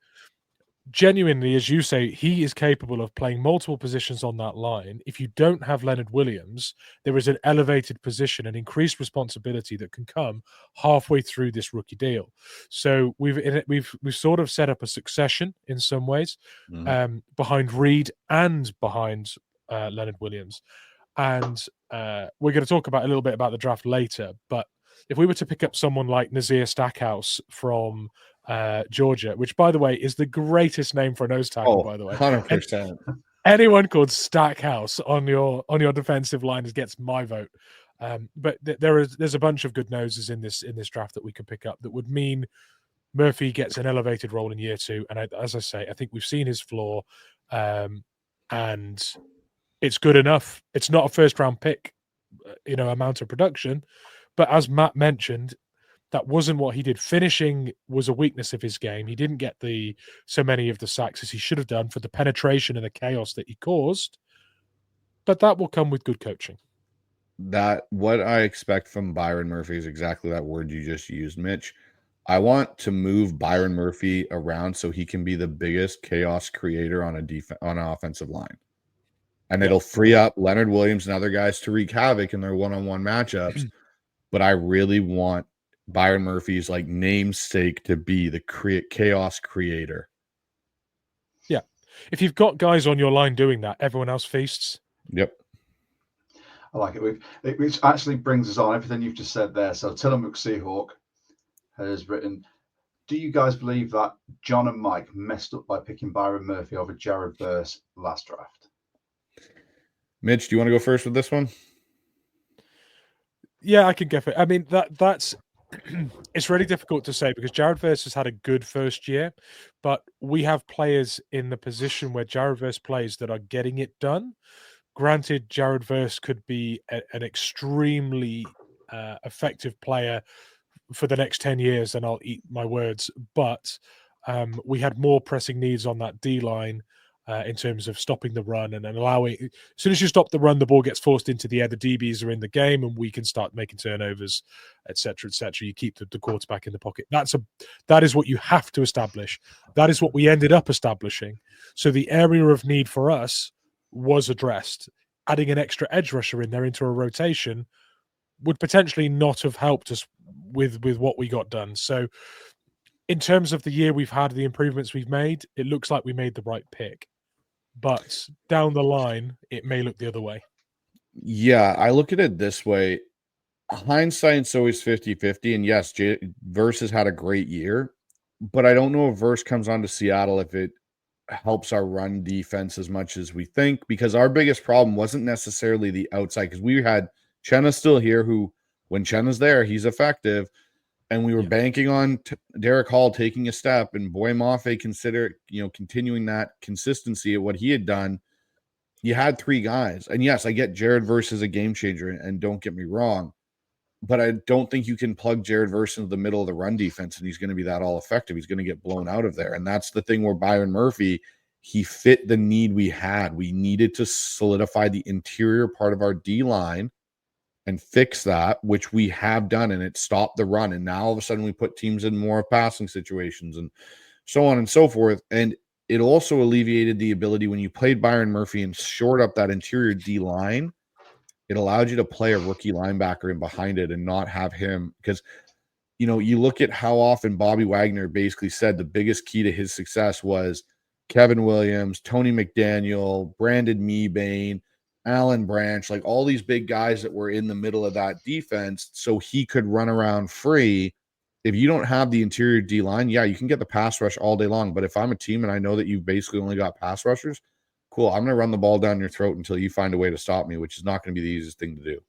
Genuinely, as you say, he is capable of playing multiple positions on that line. If you don't have Leonard Williams, there is an elevated position and increased responsibility that can come halfway through this rookie deal. So we've sort of set up a succession in some ways behind Reed and behind Leonard Williams. And we're going to talk about a little bit about the draft later. But if we were to pick up someone like Nazir Stackhouse from Georgia, which, by the way, is the greatest name for a nose tackle, by the way. 100%. Anyone called Stackhouse on your defensive line gets my vote. But there's a bunch of good noses in this draft that we could pick up that would mean Murphy gets an elevated role in year two. And as I say, I think we've seen his floor, and it's good enough. It's not a first-round pick, amount of production, but as Matt mentioned, that wasn't what he did. Finishing was a weakness of his game. He didn't get so many of the sacks as he should have done for the penetration and the chaos that he caused. But that will come with good coaching. What I expect from Byron Murphy is exactly that word you just used, Mitch. I want to move Byron Murphy around so he can be the biggest chaos creator on an offensive line. And it'll free up Leonard Williams and other guys to wreak havoc in their one-on-one matchups. But I really want Byron Murphy's namesake to be the chaos creator. Yeah. If you've got guys on your line doing that, everyone else feasts. Yep. I like it. Which actually brings us on everything you've just said there. So Tillamook Seahawk has written, do you guys believe that John and Mike messed up by picking Byron Murphy over Jared Verse last draft? Mitch, do you want to go first with this one? Yeah, I can get it. I mean, that's it's really difficult to say because Jared Verse has had a good first year, but we have players in the position where Jared Verse plays that are getting it done. Granted, Jared Verse could be an extremely effective player for the next 10 years, and I'll eat my words, but we had more pressing needs on that D-line in terms of stopping the run and allowing. As soon as you stop the run, the ball gets forced into the air. The DBs are in the game, and we can start making turnovers, etc., etc. You keep the quarterback in the pocket. That is what you have to establish. That is what we ended up establishing. So the area of need for us was addressed. Adding an extra edge rusher in there into a rotation would potentially not have helped us with what we got done. So in terms of the year we've had, the improvements we've made, it looks like we made the right pick. But down the line, it may look the other way. Yeah, I look at it this way. Hindsight's always 50-50. And yes, Verse has had a great year. But I don't know if Verse comes on to Seattle if it helps our run defense as much as we think. Because our biggest problem wasn't necessarily the outside. Because we had Chenna still here, who, when Chenna's there, he's effective. And we were banking on Derek Hall taking a step, and Boy Mafe continuing that consistency at what he had done. You had three guys. And yes, I get Jared Verse as a game changer, and don't get me wrong, but I don't think you can plug Jared Verse into the middle of the run defense and he's going to be that all effective. He's going to get blown out of there. And that's the thing where Byron Murphy, he fit the need we had. We needed to solidify the interior part of our D-line and fix that, which we have done, and it stopped the run. And now all of a sudden we put teams in more passing situations and so on and so forth. And it also alleviated the ability when you played Byron Murphy and shored up that interior D line, it allowed you to play a rookie linebacker in behind it and not have him, because you look at how often Bobby Wagner basically said the biggest key to his success was Kevin Williams, Tony McDaniel, Brandon Mebane, Alan Branch, like all these big guys that were in the middle of that defense so he could run around free. If you don't have the interior D-line, yeah, you can get the pass rush all day long. But if I'm a team and I know that you've basically only got pass rushers, cool, I'm going to run the ball down your throat until you find a way to stop me, which is not going to be the easiest thing to do.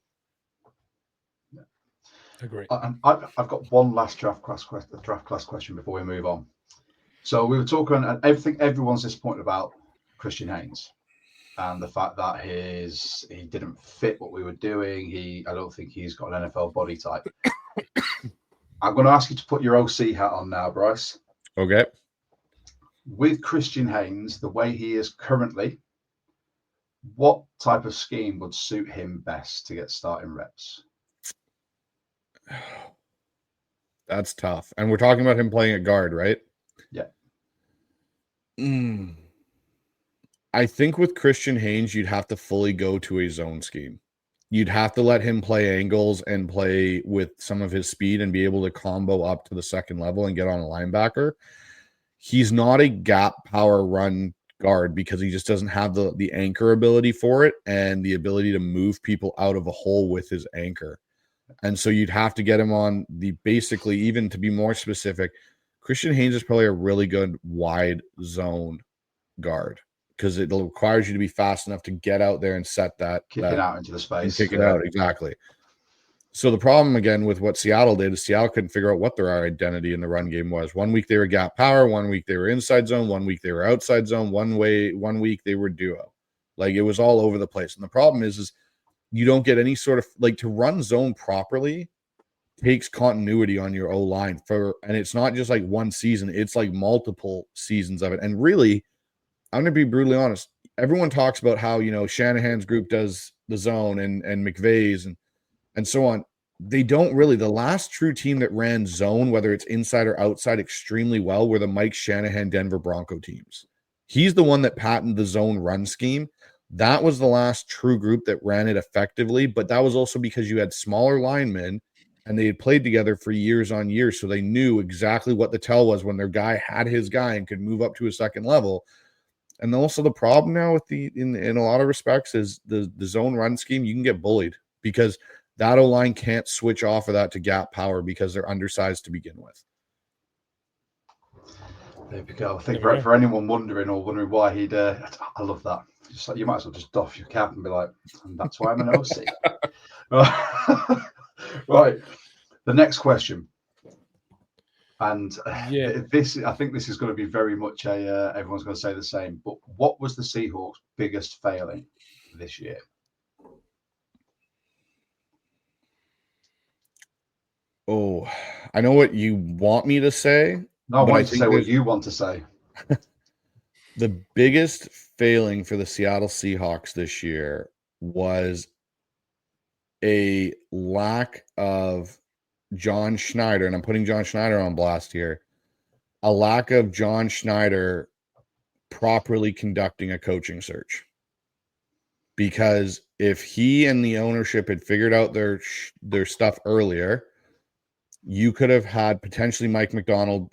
Agree. I've got one last draft class question before we move on. So we were talking, and everyone's disappointed about Christian Haynes and the fact that he didn't fit what we were doing. I don't think he's got an NFL body type. I'm going to ask you to put your OC hat on now, Bryce. Okay. With Christian Haynes, the way he is currently, what type of scheme would suit him best to get starting reps? That's tough. And we're talking about him playing at guard, right? Yeah. I think with Christian Haynes, you'd have to fully go to a zone scheme. You'd have to let him play angles and play with some of his speed and be able to combo up to the second level and get on a linebacker. He's not a gap power run guard because he just doesn't have the anchor ability for it and the ability to move people out of a hole with his anchor. And so you'd have to get him on basically, even to be more specific, Christian Haynes is probably a really good wide zone guard because it requires you to be fast enough to get out there and set that. Kick it out into the space. And kick it out, exactly. So the problem, again, with what Seattle did is Seattle couldn't figure out what their identity in the run game was. 1 week they were gap power, 1 week they were inside zone, 1 week they were outside zone, 1 week they were duo. Like, it was all over the place. And the problem is you don't get any sort of, like, to run zone properly takes continuity on your O-line and it's not just like one season, it's like multiple seasons of it. And really, I'm going to be brutally honest. Everyone talks about how, Shanahan's group does the zone and McVay's and so on. They don't really. The last true team that ran zone, whether it's inside or outside, extremely well were the Mike Shanahan Denver Bronco teams. He's the one that patented the zone run scheme. That was the last true group that ran it effectively, but that was also because you had smaller linemen and they had played together for years on years, so they knew exactly what the tell was when their guy had his guy and could move up to a second level. And also the problem now with in a lot of respects is the zone run scheme, you can get bullied because that O-line can't switch off of that to gap power because they're undersized to begin with. There we go. I think for anyone wondering why he'd, I love that. Just like, you might as well just doff your cap and be like, and that's why I'm an OC. Right. The next question. And I think this is going to be very much everyone's going to say the same. But what was the Seahawks' biggest failing this year? Oh, I know what you want me to say. No, I want to say what you want to say. The biggest failing for the Seattle Seahawks this year was a lack of John Schneider, and I'm putting John Schneider on blast here, a lack of John Schneider properly conducting a coaching search. Because if he and the ownership had figured out their stuff earlier, you could have had potentially Mike MacDonald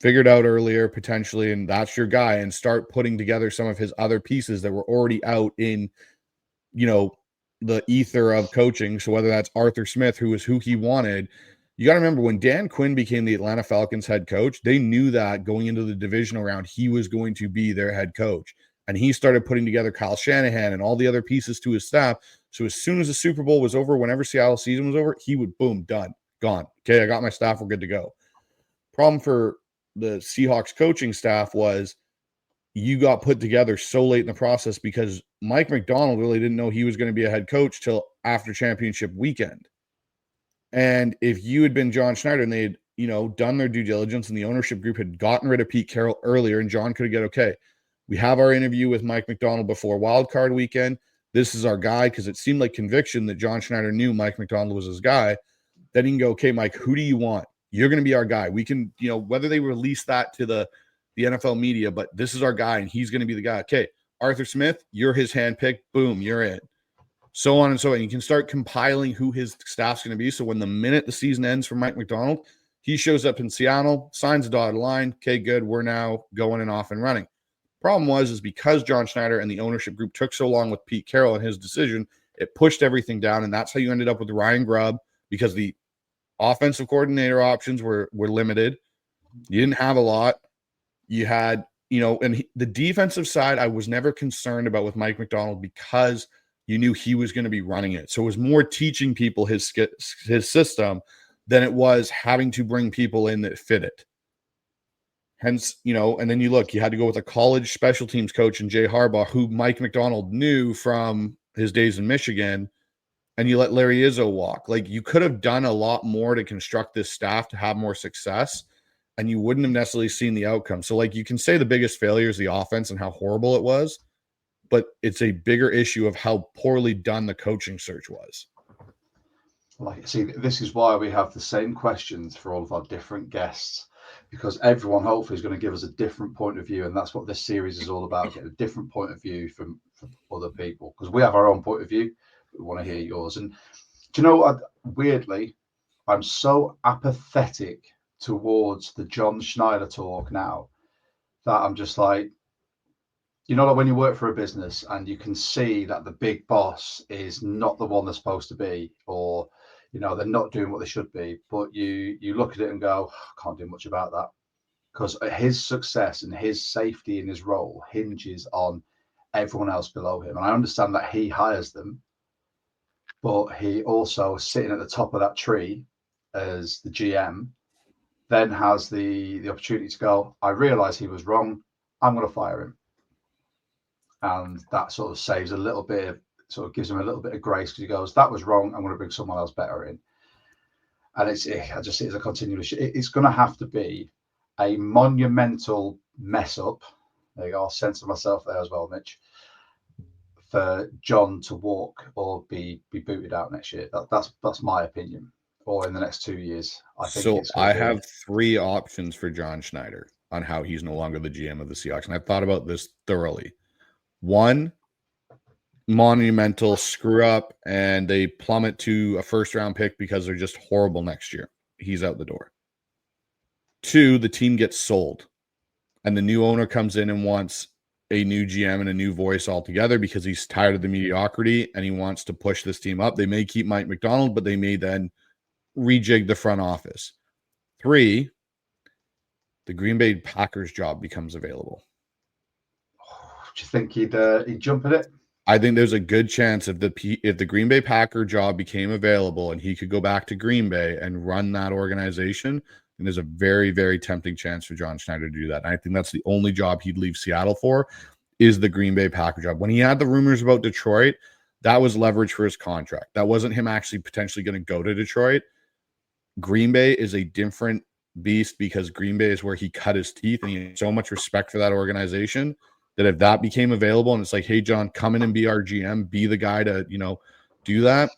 figured out earlier, potentially, and that's your guy, and start putting together some of his other pieces that were already out in, the ether of coaching. So whether that's Arthur Smith, who was who he wanted, you got to remember when Dan Quinn became the Atlanta Falcons head coach, they knew that going into the divisional round, he was going to be their head coach. And he started putting together Kyle Shanahan and all the other pieces to his staff. So as soon as the Super Bowl was over, whenever Seattle's season was over, he would, boom, done, gone. Okay, I got my staff, we're good to go. Problem for the Seahawks coaching staff was you got put together so late in the process because Mike MacDonald really didn't know he was going to be a head coach till after championship weekend. And if you had been John Schneider and they had, done their due diligence and the ownership group had gotten rid of Pete Carroll earlier and John could have got, okay, we have our interview with Mike MacDonald before wildcard weekend. This is our guy, because it seemed like conviction that John Schneider knew Mike MacDonald was his guy. Then he can go, okay, Mike, who do you want? You're going to be our guy. We can, whether they release that to the NFL media, but this is our guy and he's going to be the guy. Okay, Arthur Smith, you're his handpicked. Boom, you're in. so on and so on. You can start compiling who his staff's going to be. So when the minute the season ends for Mike MacDonald, he shows up in Seattle, signs a dotted line. Okay, good. We're now going and off and running. Problem is because John Schneider and the ownership group took so long with Pete Carroll and his decision, it pushed everything down. And that's how you ended up with Ryan Grubb, because the offensive coordinator options were limited. You didn't have a lot. You had, and the defensive side, I was never concerned about with Mike MacDonald because you knew he was going to be running it. So it was more teaching people his system than it was having to bring people in that fit it. Hence, and then you had to go with a college special teams coach in Jay Harbaugh, who Mike MacDonald knew from his days in Michigan, and you let Larry Izzo walk. Like, you could have done a lot more to construct this staff to have more success, and you wouldn't have necessarily seen the outcome. So, you can say the biggest failure is the offense and how horrible it was, but it's a bigger issue of how poorly done the coaching search was. See, this is why we have the same questions for all of our different guests, because everyone hopefully is going to give us a different point of view, and that's what this series is all about, getting a different point of view from other people, because we have our own point of view. We want to hear yours. And do you know what? Weirdly, I'm so apathetic towards the John Schneider talk now that I'm just like, when you work for a business and you can see that the big boss is not the one they're supposed to be, or they're not doing what they should be, but you look at it and go, I can't do much about that, because his success and his safety in his role hinges on everyone else below him. And I understand that he hires them, but he also, sitting at the top of that tree as the GM, then has the opportunity to go, I realize he was wrong, I'm going to fire him. And that sort of saves a little bit of, sort of gives him a little bit of grace, because he goes, that was wrong, I'm going to bring someone else better in. And I just see it as a continuous. It's going to have to be a monumental mess up. There you go. I'll censor myself there as well, Mitch, for John to walk or be booted out next year. That's my opinion. Or in the next 2 years. I have 3 options for John Schneider on how he's no longer the GM of the Seahawks, and I've thought about this thoroughly. 1, monumental screw up and they plummet to a first-round pick because they're just horrible next year. He's out the door. 2, the team gets sold and the new owner comes in and wants a new GM and a new voice altogether because he's tired of the mediocrity and he wants to push this team up. They may keep Mike MacDonald, but they may then rejig the front office. 3, the Green Bay Packers job becomes available. Do you think he'd jump at it? I think there's a good chance if the Green Bay Packer job became available and he could go back to Green Bay and run that organization, and there's a very, very tempting chance for John Schneider to do that. And I think that's the only job he'd leave Seattle for, is the Green Bay Packer job. When he had the rumors about Detroit, that was leverage for his contract. That wasn't him actually potentially going to go to Detroit. Green Bay is a different beast because Green Bay is where he cut his teeth, and he has so much respect for that organization that if that became available and it's like, hey, John, come in and be our GM, be the guy to, do that,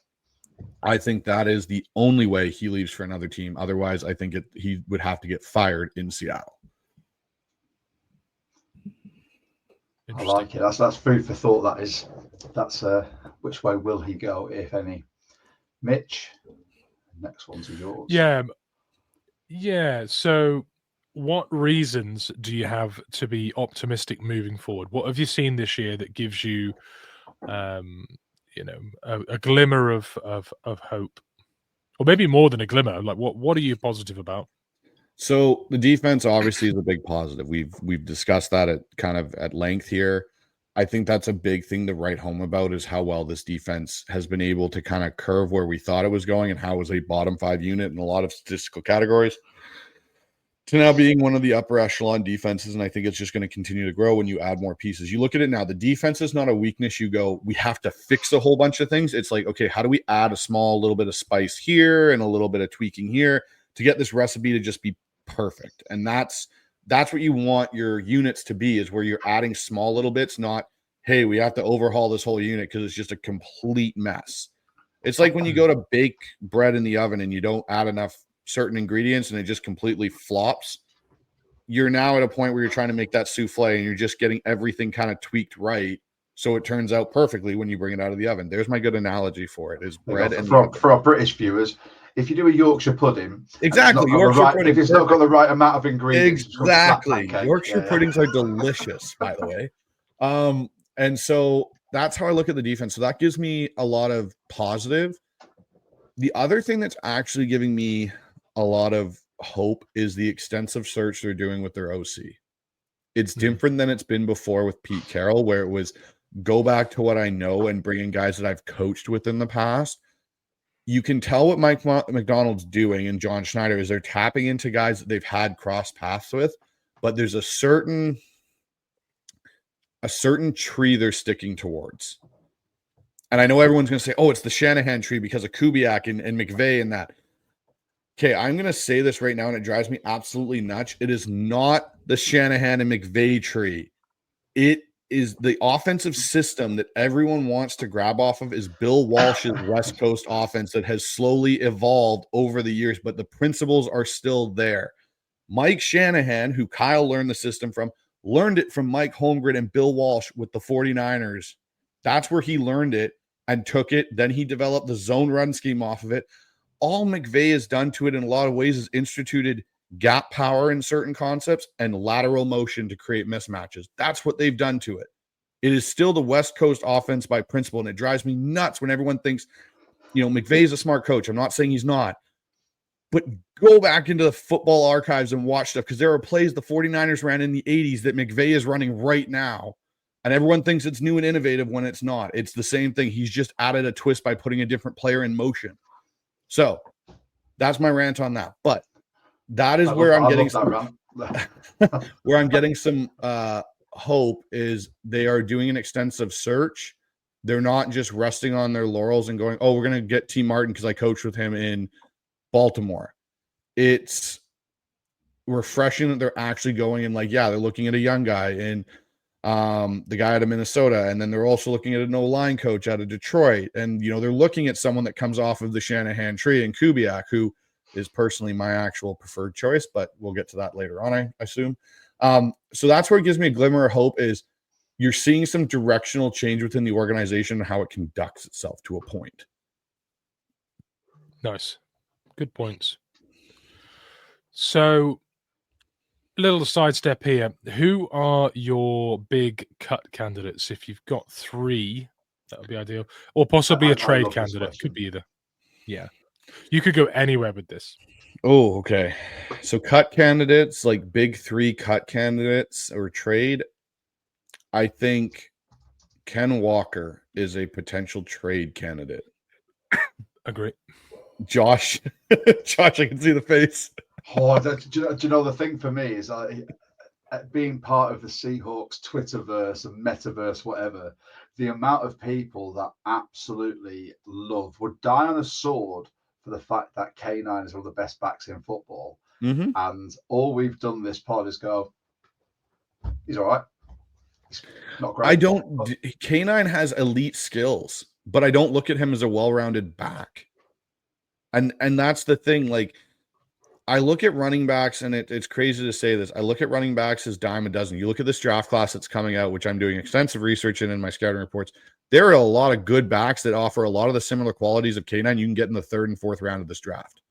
I think that is the only way he leaves for another team. Otherwise, I think he would have to get fired in Seattle. I like it. That's food for thought. That's which way will he go, if any? Mitch, next one's yours. Yeah. So, what reasons do you have to be optimistic moving forward? What have you seen this year that gives you, a glimmer of hope, or maybe more than a glimmer? Like, what are you positive about? So the defense obviously is a big positive. We've discussed that at length here. I think that's a big thing to write home about, is how well this defense has been able to kind of curve where we thought it was going and how it was a bottom 5 unit in a lot of statistical categories to now being one of the upper echelon defenses. And I think it's just going to continue to grow when you add more pieces. You look at it now, the defense is not a weakness. You go, we have to fix a whole bunch of things. It's like, okay, how do we add a small little bit of spice here and a little bit of tweaking here to get this recipe to just be perfect? And that's what you want your units to be, is where you're adding small little bits, not, hey, we have to overhaul this whole unit because it's just a complete mess. It's like when you go to bake bread in the oven and you don't add enough certain ingredients and it just completely flops. You're now at a point where you're trying to make that souffle and you're just getting everything kind of tweaked right, So it turns out perfectly when you bring it out of the oven. There's my good analogy for it, is bread and for our British viewers. If you do a Yorkshire pudding, exactly, if it's not got the right amount of ingredients, exactly. Yorkshire puddings are delicious, by the way. And so that's how I look at the defense. So that gives me a lot of positive. The other thing that's actually giving me a lot of hope is the extensive search they're doing with their OC. It's different than it's been before with Pete Carroll, where it was go back to what I know and bring in guys that I've coached with in the past. You can tell what Mike MacDonald's doing and John Schneider is they're tapping into guys that they've had cross paths with, but there's a certain tree they're sticking towards. And I know everyone's going to say, oh, it's the Shanahan tree because of Kubiak and McVay and that. Okay, I'm going to say this right now, and it drives me absolutely nuts. It is not the Shanahan and McVay tree. It is the offensive system that everyone wants to grab off of is Bill Walsh's West Coast offense that has slowly evolved over the years, but the principles are still there. Mike Shanahan, who Kyle learned the system from, learned it from Mike Holmgren and Bill Walsh with the 49ers. That's where he learned it and took it. Then he developed the zone run scheme off of it. All McVay has done to it in a lot of ways is instituted gap power in certain concepts and lateral motion to create mismatches. That's what they've done to it. It is still the West Coast offense by principle, and it drives me nuts when everyone thinks, McVay is a smart coach. I'm not saying he's not. But go back into the football archives and watch stuff because there are plays the 49ers ran in the 80s that McVay is running right now. And everyone thinks it's new and innovative when it's not. It's the same thing. He's just added a twist by putting a different player in motion. So that's my rant on that. But that is where I'm getting some hope is they are doing an extensive search. They're not just resting on their laurels and going, oh, we're going to get T. Martin because I coached with him in Baltimore. It's refreshing that they're actually going and they're looking at a young guy and the guy out of Minnesota, and then they're also looking at an O-line coach out of Detroit, and they're looking at someone that comes off of the Shanahan tree and Kubiak, who is personally my actual preferred choice, but we'll get to that later on, I assume. So that's where it gives me a glimmer of hope is you're seeing some directional change within the organization and how it conducts itself to a point. Nice. Good points. So, little sidestep here. Who are your big cut candidates? If you've got 3, that would be ideal. Or possibly a trade candidate. Could be either. Yeah. You could go anywhere with this. Oh, okay. So cut candidates, like big 3 cut candidates or trade. I think Ken Walker is a potential trade candidate. Agree. Josh, I can see the face. Oh, do you know the thing for me is being part of the Seahawks Twitterverse and Metaverse, whatever, the amount of people that absolutely would die on a sword for the fact that K9 is one of the best backs in football. Mm-hmm. And all we've done this pod is go, he's all right. He's not great. K9 has elite skills, but I don't look at him as a well-rounded back. And that's the thing. I look at running backs, and it's crazy to say this. I look at running backs as dime a dozen. You look at this draft class that's coming out, which I'm doing extensive research in my scouting reports. There are a lot of good backs that offer a lot of the similar qualities of K9 you can get in the 3rd and 4th round of this draft.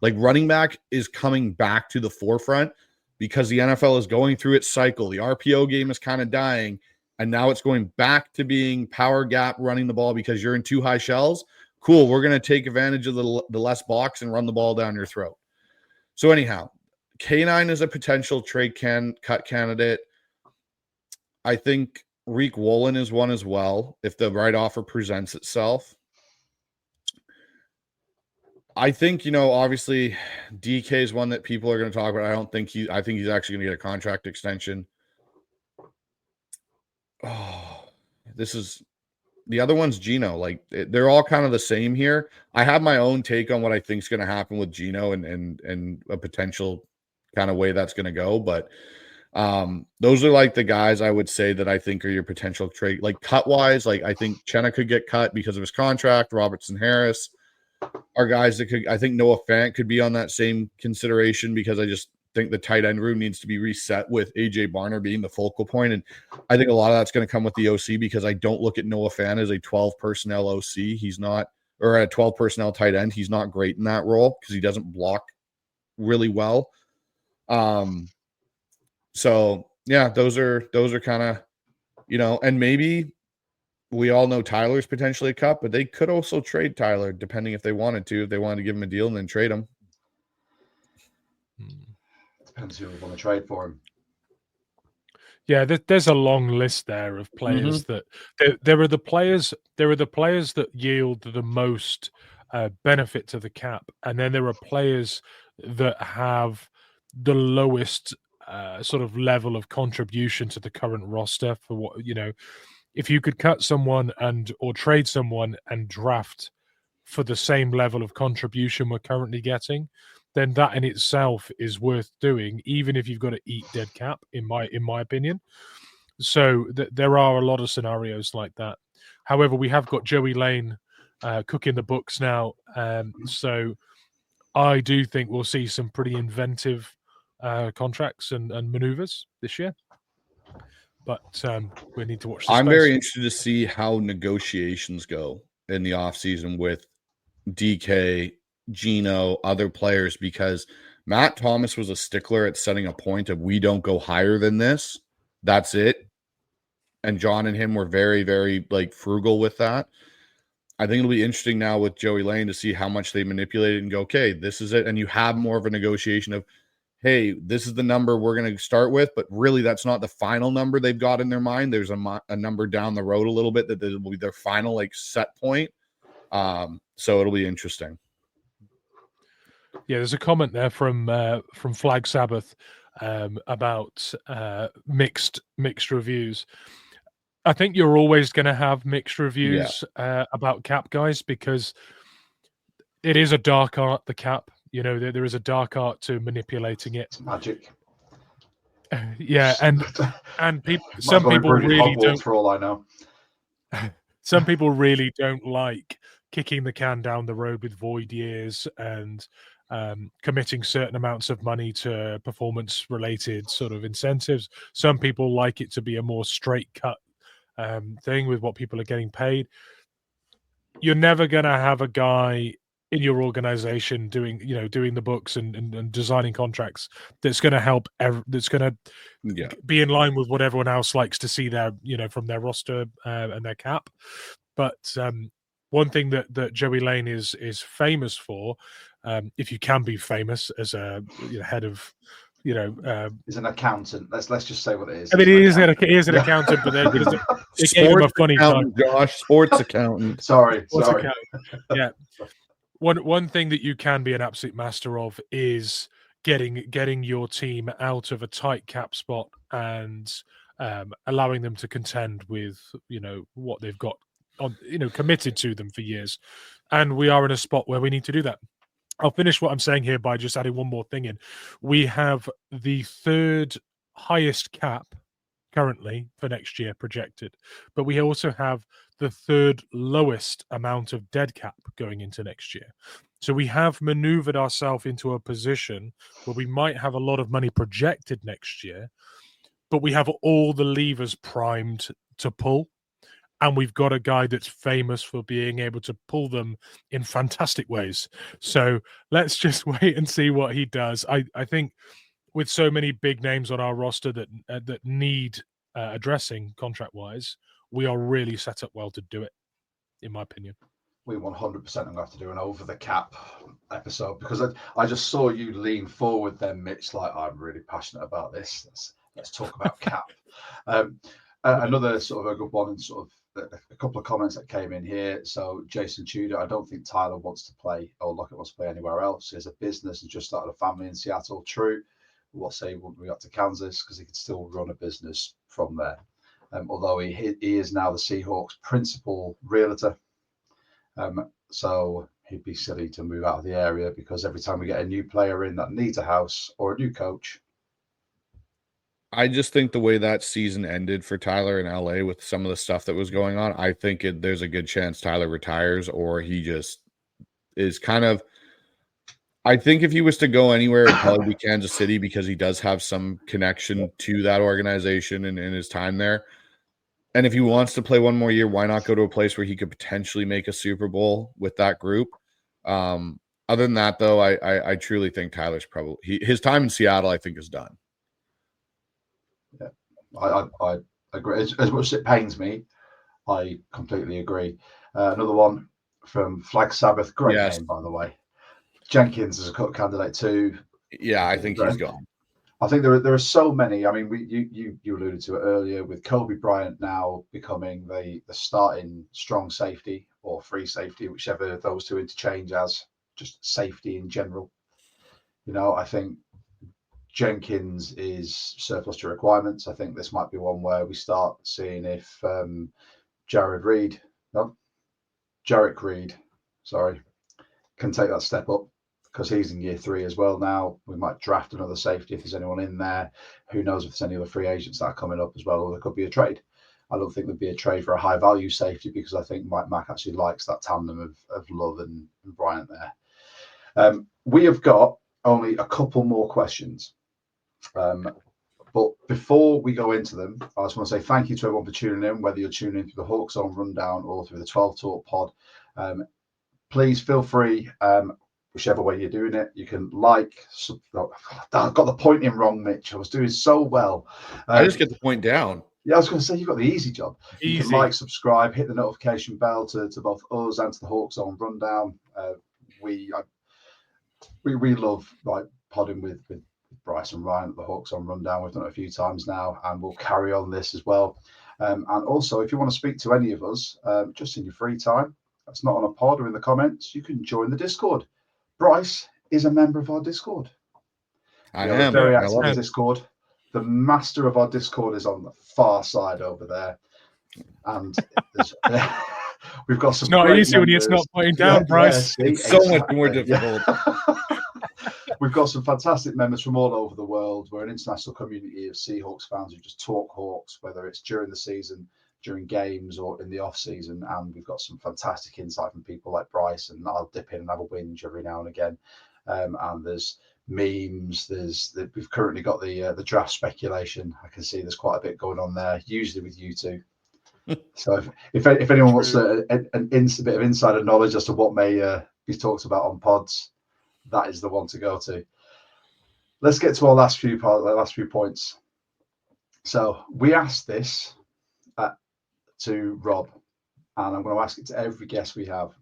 Running back is coming back to the forefront because the NFL is going through its cycle. The RPO game is kind of dying, and now it's going back to being power gap running the ball because you're in 2 high shells. Cool, we're going to take advantage of the less box and run the ball down your throat. So anyhow, K9 is a potential trade cut candidate. I think Reek Woolen is one as well, if the right offer presents itself. I think, obviously DK is one that people are going to talk about. I think he's actually going to get a contract extension. Oh, the other one's Geno. They're all kind of the same here. I have my own take on what I think is going to happen with Geno and a potential kind of way that's going to go. But those are the guys I would say that I think are your potential trade. Cut wise, I think Chenna could get cut because of his contract. Robertson Harris are guys that could. I think Noah Fant could be on that same consideration because I just think the tight end room needs to be reset with AJ Barner being the focal point. And I think a lot of that's going to come with the OC, because I don't look at Noah Fant as a 12 personnel OC. He's not, or a 12 personnel tight end. He's not great in that role because he doesn't block really well. So yeah, those are kind of, and maybe we all know Tyler's potentially a cut, but they could also trade Tyler depending if they wanted to give him a deal and then trade him. Depends who we want to trade for him. Yeah, there's a long list there of players that there are the players that yield the most benefit to the cap, and then there are players that have the lowest sort of level of contribution to the current roster. For what, if you could cut someone or trade someone and draft for the same level of contribution we're currently getting, then that in itself is worth doing, even if you've got to eat dead cap, in my opinion. So there are a lot of scenarios like that. However, we have got Joey Lane cooking the books now. So I do think we'll see some pretty inventive contracts and maneuvers this year. But we need to watch this. I'm very interested to see how negotiations go in the offseason with DK, Gino, other players, because Matt Thomas was a stickler at setting a point of, we don't go higher than this. That's it. And John and him were very, very frugal with that. I think it'll be interesting now with Joey Lane to see how much they manipulate it and go, okay, this is it. And you have more of a negotiation of, hey, this is the number we're going to start with, but really that's not the final number they've got in their mind. There's a number down the road a little bit that will be their final set point. So it'll be interesting. Yeah, there's a comment there from Flag Sabbath about mixed reviews. I think you're always going to have mixed reviews about cap, guys, because it is a dark art, the cap. There is a dark art to manipulating it. It's magic. Yeah, and people. Some people really don't. For all I know, some people really don't like kicking the can down the road with void years and committing certain amounts of money to performance-related sort of incentives. Some people like it to be a more straight cut thing with what people are getting paid. You're never going to have a guy in your organization doing the books and designing contracts that's going to help that's going to be in line with what everyone else likes to see there, from their roster and their cap. But one thing that Joey Lane is famous for, if you can be famous as a head of he's an accountant. Let's just say what it is. I mean, he is an accountant, but it gave him a funny time. Josh, sports accountant. Sorry. Accountant. Yeah. One thing that you can be an absolute master of is getting your team out of a tight cap spot and allowing them to contend with what they've got on committed to them for years. And we are in a spot where we need to do that. I'll finish what I'm saying here by just adding one more thing in. We have the third highest cap currently for next year projected, but we also have the third lowest amount of dead cap going into next year. So we have maneuvered ourselves into a position where we might have a lot of money projected next year, but we have all the levers primed to pull. And we've got a guy that's famous for being able to pull them in fantastic ways. So let's just wait and see what he does. I think with so many big names on our roster that need addressing contract-wise, we are really set up well to do it, in my opinion. We 100% are going to have to do an over-the-cap episode, because I just saw you lean forward then, Mitch, like, I'm really passionate about this. Let's talk about cap. Another sort of a good one, and sort of a couple of comments that came in here. So Jason Tudor, I don't think Tyler wants to play, or Lockett wants to play anywhere else. He has a business and just started a family in Seattle. True. What say wouldn't we got to Kansas, because he could still run a business from there. Although he is now the Seahawks principal realtor. So he'd be silly to move out of the area, because every time we get a new player in that needs a house or a new coach. I just think the way that season ended for Tyler in LA with some of the stuff that was going on, I think there's a good chance Tyler retires, or he just is kind of, I think if he was to go anywhere, it'd probably be Kansas City because he does have some connection to that organization and in his time there. And if he wants to play one more year, why not go to a place where he could potentially make a Super Bowl with that group? Other than that, though, I truly think Tyler's probably his time in Seattle, I think, is done. Yeah, I agree. As much as it pains me, I completely agree. Another one from Flag Sabbath, great name, by the way. Jenkins is a cut candidate too. Yeah, I think he's gone. I think there are so many. I mean, you alluded to it earlier with Kobe Bryant now becoming the starting strong safety or free safety, whichever those two interchange as, just safety in general. You know, I think Jenkins is surplus to requirements. I think this might be one where we start seeing if Jarek Reed, can take that step up, because he's in year 3 as well now. We might draft another safety if there's anyone in there. Who knows if there's any other free agents that are coming up as well, or there could be a trade. I don't think there'd be a trade for a high value safety, because I think Mike Mac actually likes that tandem of Love and Bryant there. We have got only a couple more questions. But before we go into them, I just want to say thank you to everyone for tuning in, whether you're tuning in through the Hawkszone Rundown or through the 12 Talk pod. Please feel free, whichever way you're doing it. You can like. I got the pointing wrong, Mitch. I was doing so well. I just get the point down. Yeah, I was going to say you've got the easy job. Easy. You can like, subscribe, hit the notification bell to both us and to the Hawkszone Rundown. We love like podding with Bryce and Ryan at the Hawkszone Rundown. We've done it a few times now, and we'll carry on this as well. And also, if you want to speak to any of us, just in your free time, that's not on a pod or in the comments, you can join the Discord. Bryce is a member of our Discord. I am very active in Discord. The master of our Discord is on the far side over there, and we've got some. It's not easy when it's not pointing down, Bryce. It's so much more difficult. We've got some fantastic members from all over the world. We're an international community of Seahawks fans who just talk Hawks, whether it's during the season, during games, or in the off season. And we've got some fantastic insight from people like Bryce, and I'll dip in and have a whinge every now and again. And there's memes. We've currently got the draft speculation. I can see there's quite a bit going on there, usually with you two. So if anyone wants a bit of insider knowledge as to what may be talked about on pods, that is the one to go to. Let's get to our last few points. So we asked this to Rob, and I'm going to ask it to every guest we have.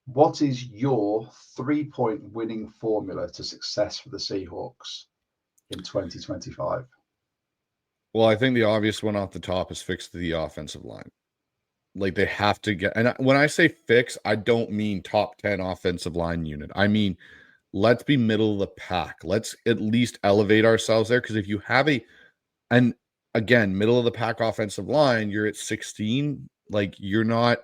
What is your 3-point winning formula to success for the Seahawks in 2025? Well, I think the obvious one off the top is fix the offensive line. Like, they have to get, and when I say fix, I don't mean top 10 offensive line unit. I mean, let's be middle of the pack. Let's at least elevate ourselves there. Because if you have and again, middle of the pack offensive line, you're at 16. Like, you're not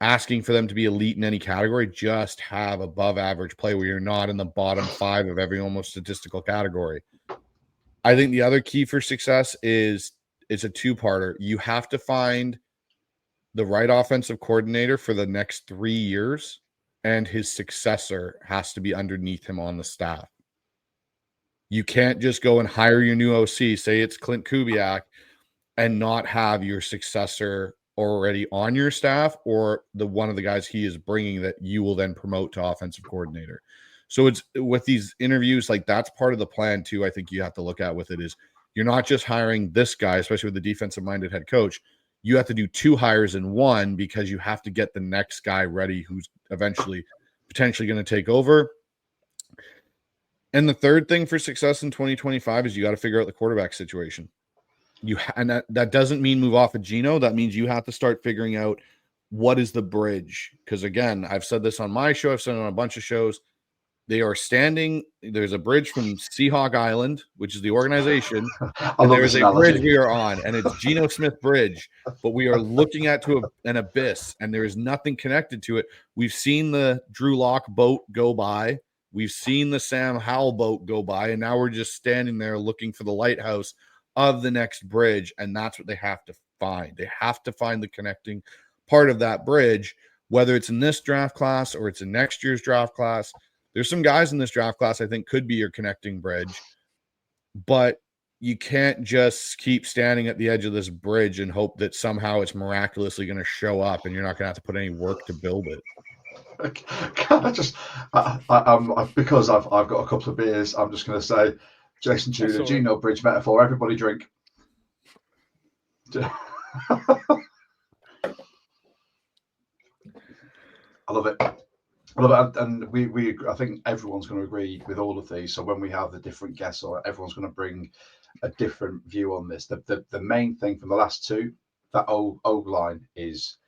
asking for them to be elite in any category. Just have above average play where you're not in the bottom 5 of every almost statistical category. I think the other key for success is it's a two-parter. You have to find the right offensive coordinator for the next 3 years, and his successor has to be underneath him on the staff. You can't just go and hire your new OC, say it's Clint Kubiak, and not have your successor already on your staff or one of the guys he is bringing that you will then promote to offensive coordinator. So it's with these interviews, like, that's part of the plan too. I think you have to look at with it is you're not just hiring this guy, especially with the defensive-minded head coach. You have to do 2 hires in one, because you have to get the next guy ready who's eventually potentially going to take over. And the third thing for success in 2025 is you got to figure out the quarterback situation. And that doesn't mean move off of Geno. That means you have to start figuring out what is the bridge. Because again, I've said this on my show. I've said it on a bunch of shows. They are standing. There's a bridge from Seahawk Island, which is the organization. And there is a bridge we are on, and it's Geno Smith Bridge. But we are looking at an abyss, and there is nothing connected to it. We've seen the Drew Lock boat go by. We've seen the Sam Howell boat go by, and now we're just standing there looking for the lighthouse of the next bridge, and that's what they have to find. They have to find the connecting part of that bridge, whether it's in this draft class or it's in next year's draft class. there's some guys in this draft class I think could be your connecting bridge, but you can't just keep standing at the edge of this bridge and hope that somehow it's miraculously going to show up and you're not going to have to put any work to build it. Can I just, because I've got a couple of beers, I'm just going to say, Jason Tudor, Gino Bridge metaphor, everybody drink. I love it. I love it. And we I think everyone's going to agree with all of these. So when we have the different guests, or everyone's going to bring a different view on this. The main thing from the last two, that O line is,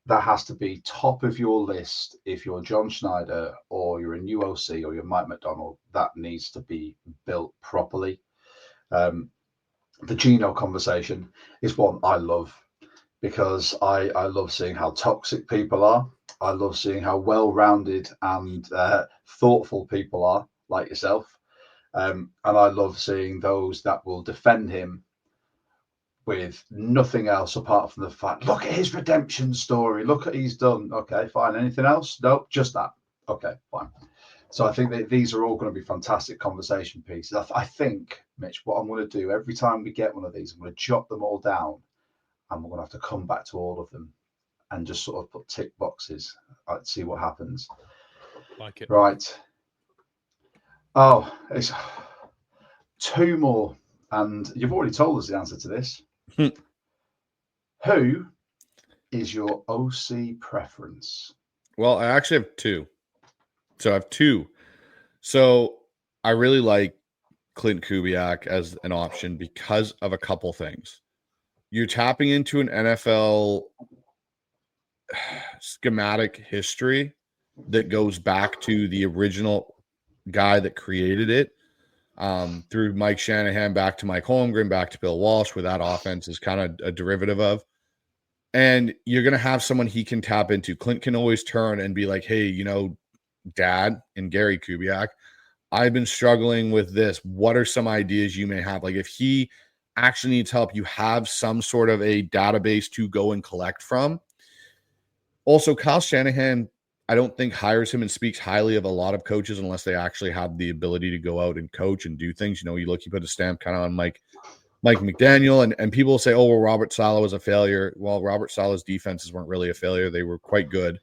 that has to be top of your list. If you're John Schneider or you're a new OC or you're Mike MacDonald, that needs to be built properly. The Gino conversation is one I love, because I love seeing how toxic people are. I love seeing how well-rounded and thoughtful people are, like yourself. And I love seeing those that will defend him with nothing else apart from the fact, look at his redemption story, look at what he's done. Okay, fine. Anything else? No, just that. Okay, fine. So I think that these are all going to be fantastic conversation pieces. I think, Mitch, what I'm going to do every time we get one of these, I'm going to jot them all down, and we're going to have to come back to all of them and just sort of put tick boxes. Let's see what happens. Like it. Right. Oh, it's two more, and you've already told us the answer to this. Who is your OC preference? Well, I actually have two. So I have two. So I really like Clint Kubiak as an option because of a couple things. You're tapping into an NFL schematic history that goes back to the original guy that created it, through Mike Shanahan, back to Mike Holmgren, back to Bill Walsh, where that offense is kind of a derivative of. And you're going to have someone he can tap into. Clint can always turn and be like, hey, you know, Dad and Gary Kubiak, I've been struggling with this. What are some ideas you may have? Like, if he actually needs help, you have some sort of a database to go and collect from. Also, Kyle Shanahan, I don't think hires him and speaks highly of a lot of coaches unless they actually have the ability to go out and coach and do things. You know, you put a stamp kind of on Mike McDaniel, and people say, oh, well, Robert Saleh was a failure. Well, Robert Saleh's defenses weren't really a failure. They were quite good.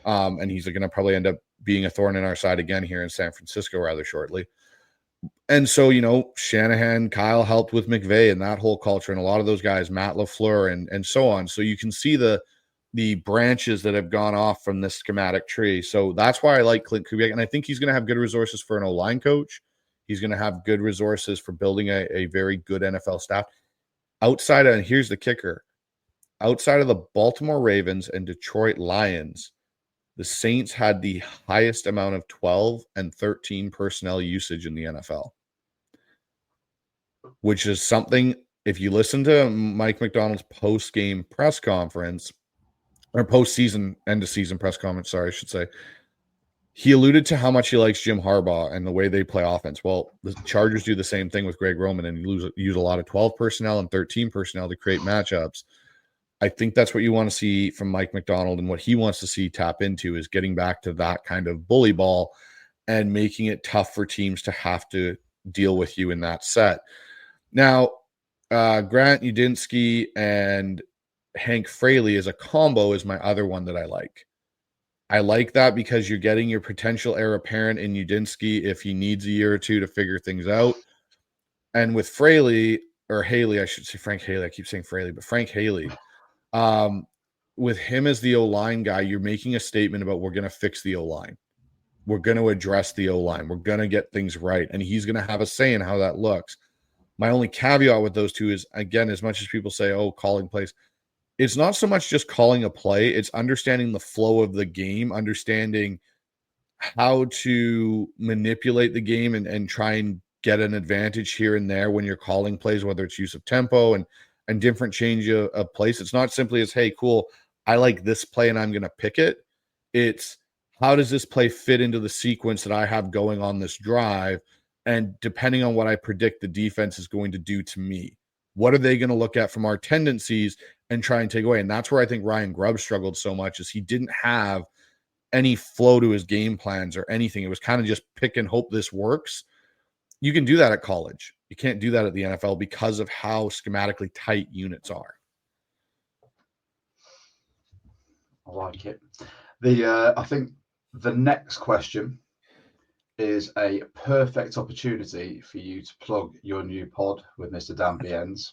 And he's going to probably end up being a thorn in our side again here in San Francisco rather shortly. And so, you know, Shanahan, Kyle helped with McVay and that whole culture, and a lot of those guys, Matt LaFleur and so on. So you can see the branches that have gone off from this schematic tree. So that's why I like Clint Kubiak. And I think he's going to have good resources for an O-line coach. He's going to have good resources for building a very good NFL staff. Outside of, and here's the kicker, outside of the Baltimore Ravens and Detroit Lions, the Saints had the highest amount of 12 and 13 personnel usage in the NFL, which is something, if you listen to Mike MacDonald's post-game press conference, or post-season, end-of-season press conference, sorry, I should say, he alluded to how much he likes Jim Harbaugh and the way they play offense. Well, the Chargers do the same thing with Greg Roman, and use a lot of 12 personnel and 13 personnel to create matchups. I think that's what you want to see from Mike MacDonald, and what he wants to see tap into is getting back to that kind of bully ball and making it tough for teams to have to deal with you in that set. Now, Grant Udinski and Hank Fraley as a combo is my other one that I like. I like that because you're getting your potential heir apparent in Udinski if he needs a year or two to figure things out. And with Fraley, or Haley, I should say Frank Haley. I keep saying Fraley, but Frank Haley. With him as the O-line guy, you're making a statement about, we're going to fix the O-line. We're going to address the O-line. We're going to get things right. And he's going to have a say in how that looks. My only caveat with those two is, again, as much as people say, oh, calling plays, it's not so much just calling a play. It's understanding the flow of the game, understanding how to manipulate the game and try and get an advantage here and there when you're calling plays, whether it's use of tempo and different change of place. It's not simply as, hey, cool, I like this play and I'm going to pick it. It's, how does this play fit into the sequence that I have going on this drive? And depending on what I predict the defense is going to do to me, what are they going to look at from our tendencies and try and take away? And that's where I think Ryan Grubb struggled so much, is he didn't have any flow to his game plans or anything. It was kind of just pick and hope this works. You can do that at college. You can't do that at the NFL because of how schematically tight units are. I like it. I think the next question is a perfect opportunity for you to plug your new pod with Mr. Dan Viennes.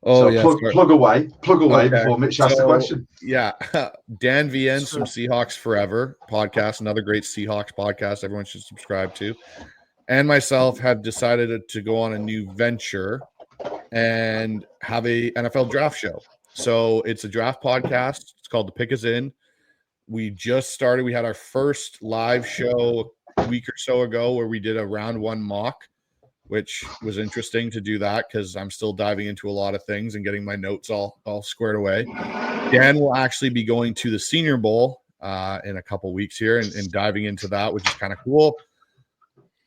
Oh, so yeah. Plug away okay. Before Mitch asks the question. Yeah. Dan Viennes from Seahawks Forever podcast, another great Seahawks podcast everyone should subscribe to. And myself have decided to go on a new venture and have a NFL draft show. So it's a draft podcast. It's called The Pick Is In. We just started. We had our first live show a week or so ago where we did a round one mock, which was interesting to do that because I'm still diving into a lot of things and getting my notes all squared away. Dan will actually be going to the Senior Bowl in a couple weeks here and diving into that, which is kind of cool.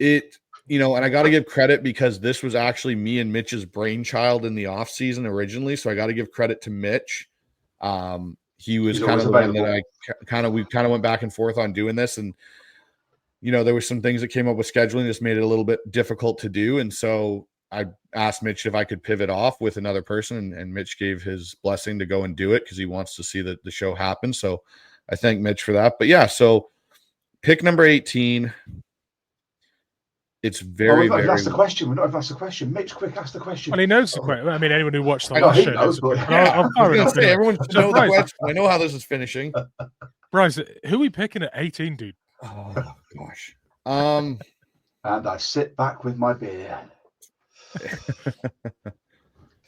And I got to give credit because this was actually me and Mitch's brainchild in the off season originally. So I got to give credit to Mitch. He was kind of the one that we kind of went back and forth on doing this. And, there were some things that came up with scheduling just made it a little bit difficult to do. And so I asked Mitch if I could pivot off with another person, and Mitch gave his blessing to go and do it because he wants to see the show happen. So I thank Mitch for that. But yeah, so pick number 18. It's very, very. Asked the question. We're not even asked the question. Mitch, quick, ask the question. Well, he knows the question. I mean, anyone who watched the last show knows. Everyone should know the question. I know how this is finishing. Bryce, who are we picking at 18, dude? Oh gosh. And I sit back with my beer.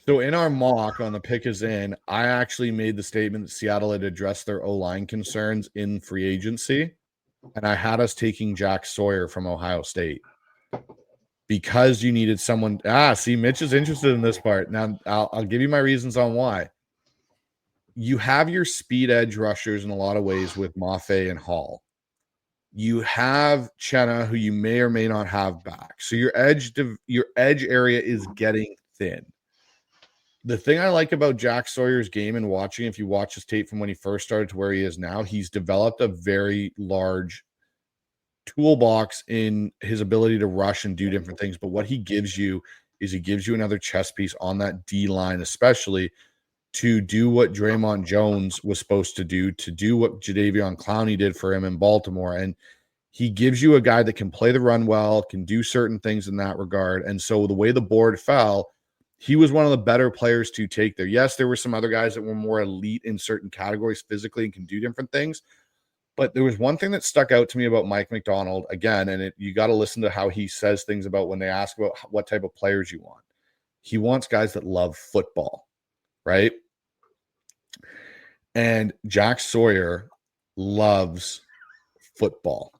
So in our mock on The Pick Is In, I actually made the statement that Seattle had addressed their O-line concerns in free agency, and I had us taking Jack Sawyer from Ohio State. Because you needed someone. See, Mitch is interested in this part. Now, I'll give you my reasons on why. You have your speed edge rushers in a lot of ways with Mafe and Hall. You have Chenna, who you may or may not have back. So your edge area is getting thin. The thing I like about Jack Sawyer's game and watching, if you watch his tape from when he first started to where he is now, he's developed a very large toolbox in his ability to rush and do different things. But what he gives you is he gives you another chess piece on that D line, especially to do what Draymond Jones was supposed to do what Jadeveon Clowney did for him in Baltimore. And he gives you a guy that can play the run well, can do certain things in that regard. And so the way the board fell, he was one of the better players to take there. Yes, there were some other guys that were more elite in certain categories physically and can do different things. But there was one thing that stuck out to me about Mike MacDonald, again, and you got to listen to how he says things about when they ask about what type of players you want. He wants guys that love football, right? And Jack Sawyer loves football.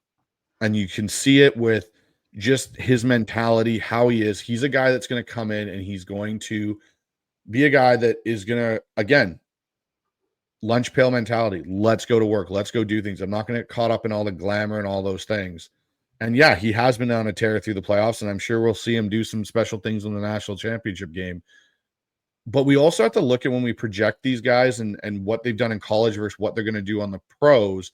And you can see it with just his mentality, how he is. He's a guy that's going to come in and he's going to be a guy that is going to, again, lunch pail mentality. Let's go to work. Let's go do things. I'm not going to get caught up in all the glamour and all those things. And yeah, he has been on a tear through the playoffs, and I'm sure we'll see him do some special things in the national championship game. But we also have to look at when we project these guys and what they've done in college versus what they're going to do on the pros.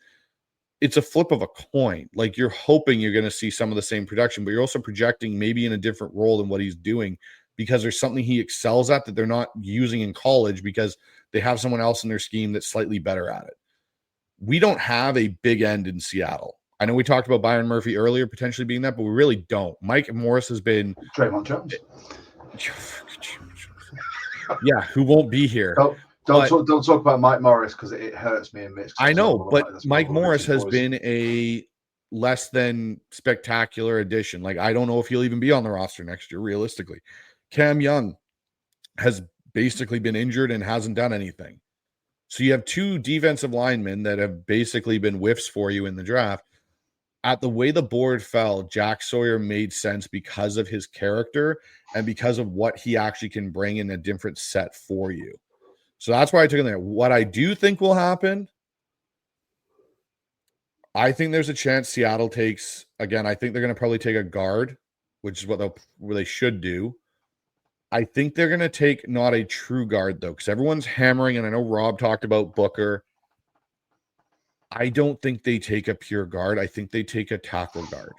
It's a flip of a coin. Like, you're hoping you're going to see some of the same production, but you're also projecting maybe in a different role than what he's doing because there's something he excels at that they're not using in college because they have someone else in their scheme that's slightly better at it. We don't have a big end in Seattle. I know we talked about Byron Murphy earlier potentially being that, but we really don't. Mike Morris has been Draymond Jones. Yeah, who won't be here. Don't talk about Mike Morris because it hurts me and Mitch. I know, but Mike Morris has been a less than spectacular addition. Like, I don't know if he'll even be on the roster next year, realistically. Cam Young has basically been injured and hasn't done anything. So you have two defensive linemen that have basically been whiffs for you in the draft. At the way the board fell, Jack Sawyer made sense because of his character and because of what he actually can bring in a different set for you. So that's why I took him there. What I do think will happen, I think there's a chance Seattle takes, again, I think they're going to probably take a guard, which is what they should do. I think they're going to take not a true guard, though, because everyone's hammering, and I know Rob talked about Booker. I don't think they take a pure guard. I think they take a tackle guard.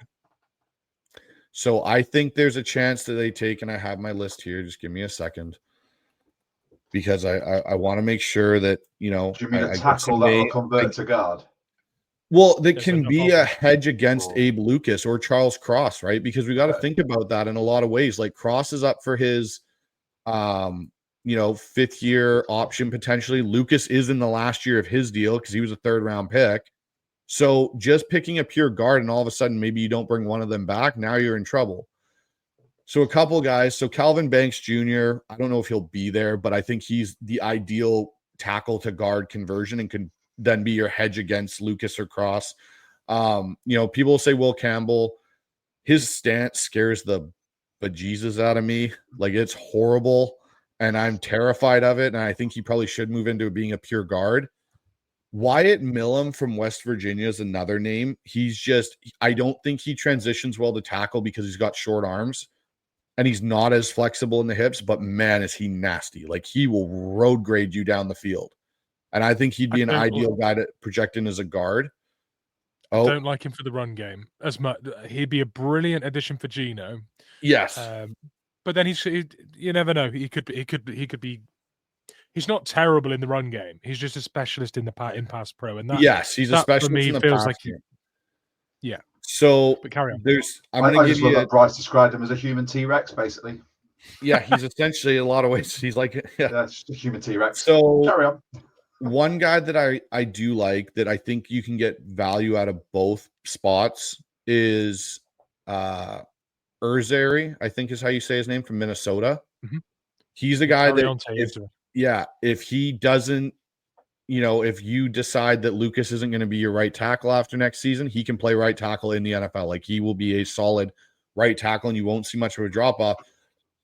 So I think there's a chance that they take, and I have my list here. Just give me a second, because I want to make sure that, Do you mean a tackle that will convert to guard? Well, that can be a hedge against Abe Lucas or Charles Cross, right? Because we got to think about that in a lot of ways. Like, Cross is up for his, 5th year option potentially. Lucas is in the last year of his deal because he was a 3rd round pick. So just picking a pure guard and all of a sudden maybe you don't bring one of them back, now you're in trouble. So a couple guys. So Calvin Banks Jr., I don't know if he'll be there, but I think he's the ideal tackle to guard conversion and can then be your hedge against Lucas or Cross. People say Will Campbell. His stance scares the bejesus out of me. Like, it's horrible, and I'm terrified of it, and I think he probably should move into being a pure guard. Wyatt Millam from West Virginia is another name. I don't think he transitions well to tackle because he's got short arms and he's not as flexible in the hips, but man, is he nasty. Like, he will road grade you down the field. And I think he'd be an ideal guy to project in as a guard. I don't like him for the run game as much. He'd be a brilliant addition for Geno. Yes. But then you never know. He could be. He's not terrible in the run game. He's just a specialist in pass pro, and he's a specialist. For me, in the feels pass like game. Yeah. So, but carry on. I just love that Bryce described him as a human T-Rex, basically. Yeah, he's essentially, in a lot of ways, he's like it's just a human T-Rex. So carry on. One guy that I do like, that I think you can get value out of both spots, is Urzary, I think is how you say his name, from Minnesota. Mm-hmm. He's a guy if he doesn't, if you decide that Lucas isn't going to be your right tackle after next season, he can play right tackle in the NFL. Like, he will be a solid right tackle and you won't see much of a drop off,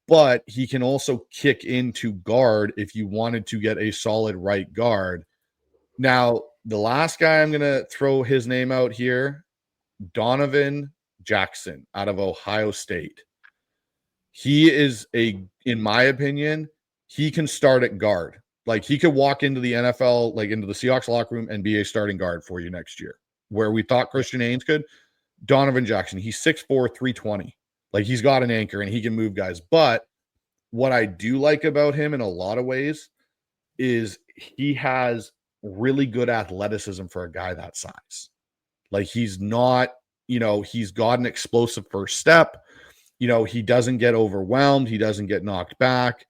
but he can also kick into guard if you wanted to get a solid right guard. Now, the last guy I'm going to throw his name out here, Donovan Jackson out of Ohio State. He is in my opinion, he can start at guard. Like, he could walk into the NFL, like into the Seahawks locker room, and be a starting guard for you next year, where we thought Christian Haynes could. Donovan Jackson, he's 6'4", 320. Like, he's got an anchor and he can move guys. But what I do like about him in a lot of ways is he has really good athleticism for a guy that size. Like, he's not, he's got an explosive first step. He doesn't get overwhelmed. He doesn't get knocked back.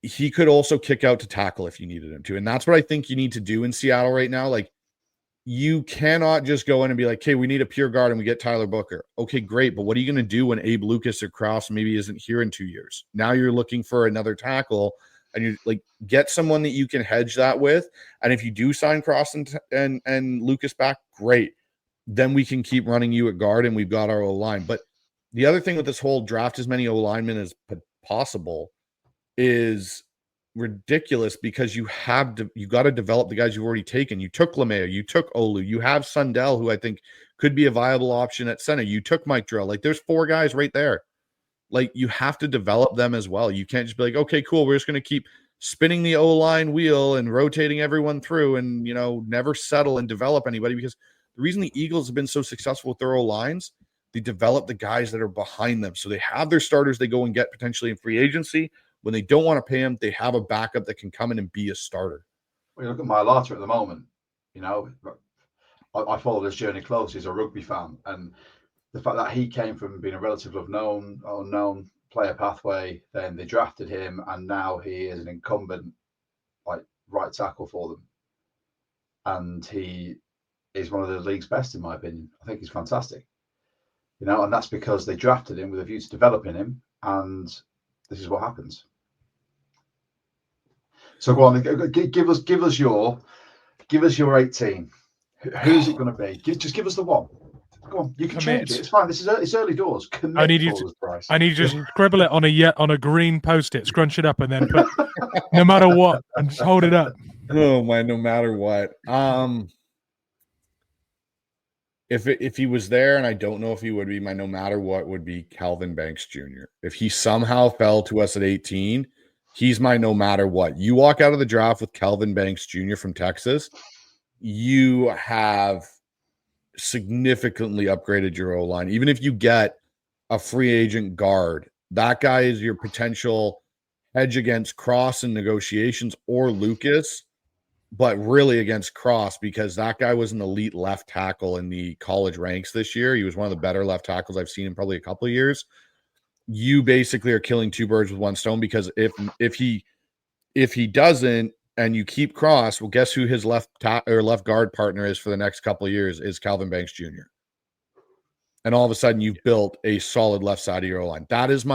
He could also kick out to tackle if you needed him to. And that's what I think you need to do in Seattle right now. Like, you cannot just go in and be like, okay, we need a pure guard and we get Tyler Booker. Okay, great. But what are you going to do when Abe Lucas or Krause maybe isn't here in 2 years? Now you're looking for another tackle, and you like, get someone that you can hedge that with. And if you do sign Krause and Lucas back, great. Then we can keep running you at guard and we've got our O-line. But the other thing with this whole draft as many O-linemen as possible is ridiculous, because you got to develop the guys you've already taken. You took LeMayo, you took Olu, you have Sundell, who I think could be a viable option at center. You took Mike Drill. Like, there's 4 guys right there. Like, you have to develop them as well. You can't just be like, okay, cool, we're just going to keep spinning the O-line wheel and rotating everyone through and, never settle and develop anybody. Because the reason the Eagles have been so successful with their O-lines, they develop the guys that are behind them. So they have their starters they go and get potentially in free agency. When they don't want to pay him, they have a backup that can come in and be a starter. Well, you look at Mailata at the moment. I follow this journey close. He's a rugby fan, and the fact that he came from being a relative of unknown player pathway, then they drafted him, and now he is an incumbent, like, right tackle for them, and he is one of the league's best, in my opinion. I think he's fantastic. And that's because they drafted him with a view to developing him, and this is what happens. So go on, give us your 18. Who's it going to be? Just give us the one. Go on, you can change it. It's fine. It's early doors. I need you to just scribble it on a green post-it, scrunch it up, and then put no matter what, and just hold it up. Oh my! No matter what. If he was there, and I don't know if he would be, my no matter what would be Calvin Banks Jr. If he somehow fell to us at 18, he's my no matter what. You walk out of the draft with Calvin Banks Jr. from Texas, you have significantly upgraded your O-line. Even if you get a free agent guard, that guy is your potential hedge against Cross in negotiations or Lucas, but really against Cross because that guy was an elite left tackle in the college ranks this year. He was one of the better left tackles I've seen in probably a couple of years. You basically are killing two birds with one stone because if he doesn't and you keep Cross, well, guess who his left guard partner is for the next couple of years is Calvin Banks Jr. And all of a sudden you've built a solid left side of your O-line. That is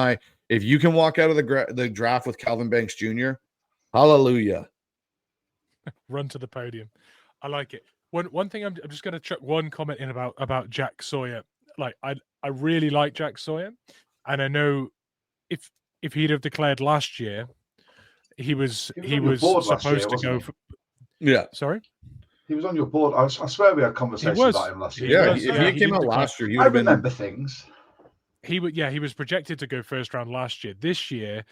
if you can walk out of the draft with Calvin Banks Jr., hallelujah. Run to the podium. I like it. One thing I'm just going to chuck one comment in about Jack Sawyer. Like I really like Jack Sawyer, and I know if he'd have declared last year, he was supposed to go. Yeah, sorry. He was on your board. I swear we had conversations about him last year. If he came out last year, I remember things. He was projected to go first round last year. This year,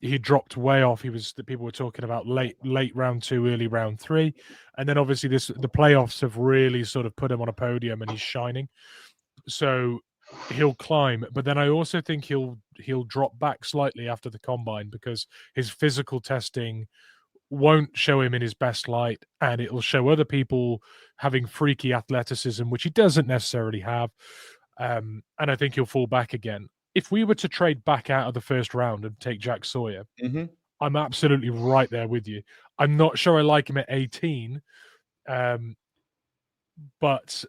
he dropped way off. People were talking about late round 2, early round 3, and then obviously the playoffs have really sort of put him on a podium, and he's shining. So he'll climb, but then I also think he'll drop back slightly after the combine because his physical testing won't show him in his best light, and it'll show other people having freaky athleticism, which he doesn't necessarily have. And I think he'll fall back again. If we were to trade back out of the first round and take Jack Sawyer, I'm absolutely right there with you. I'm not sure I like him at 18, but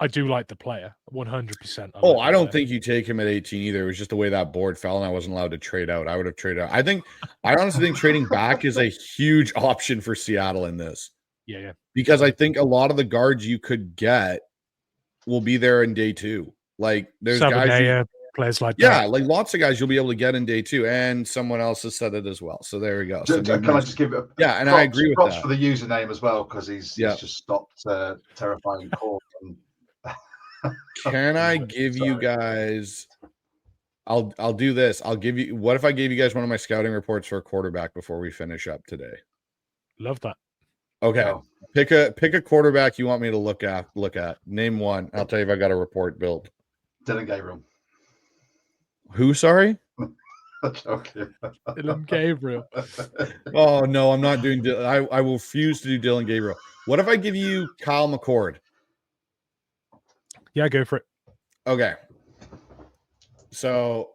I do like the player 100%. I don't think you take him at 18 either. It was just the way that board fell, and I wasn't allowed to trade out. I would have traded out. I honestly think trading back is a huge option for Seattle in this. Yeah. Because I think a lot of the guards you could get will be there in day 2. Like there's guys, players like that. Yeah, like lots of guys you'll be able to get in day 2, and someone else has said it as well. So there we go. So can I just give it? And I agree with props that for the username as well because he's just stopped terrifying calls. Can I give you guys? I'll do this. I'll give you. What if I gave you guys one of my scouting reports for a quarterback before we finish up today? Love that. Okay. No. Pick a quarterback you want me to look at. Name one. I'll tell you if I got a report built. Dylan Gabriel. Who? Sorry. Okay. Dylan Gabriel. Oh no, I'm not doing. I will refuse to do Dylan Gabriel. What if I give you Kyle McCord? Yeah, go for it. Okay. So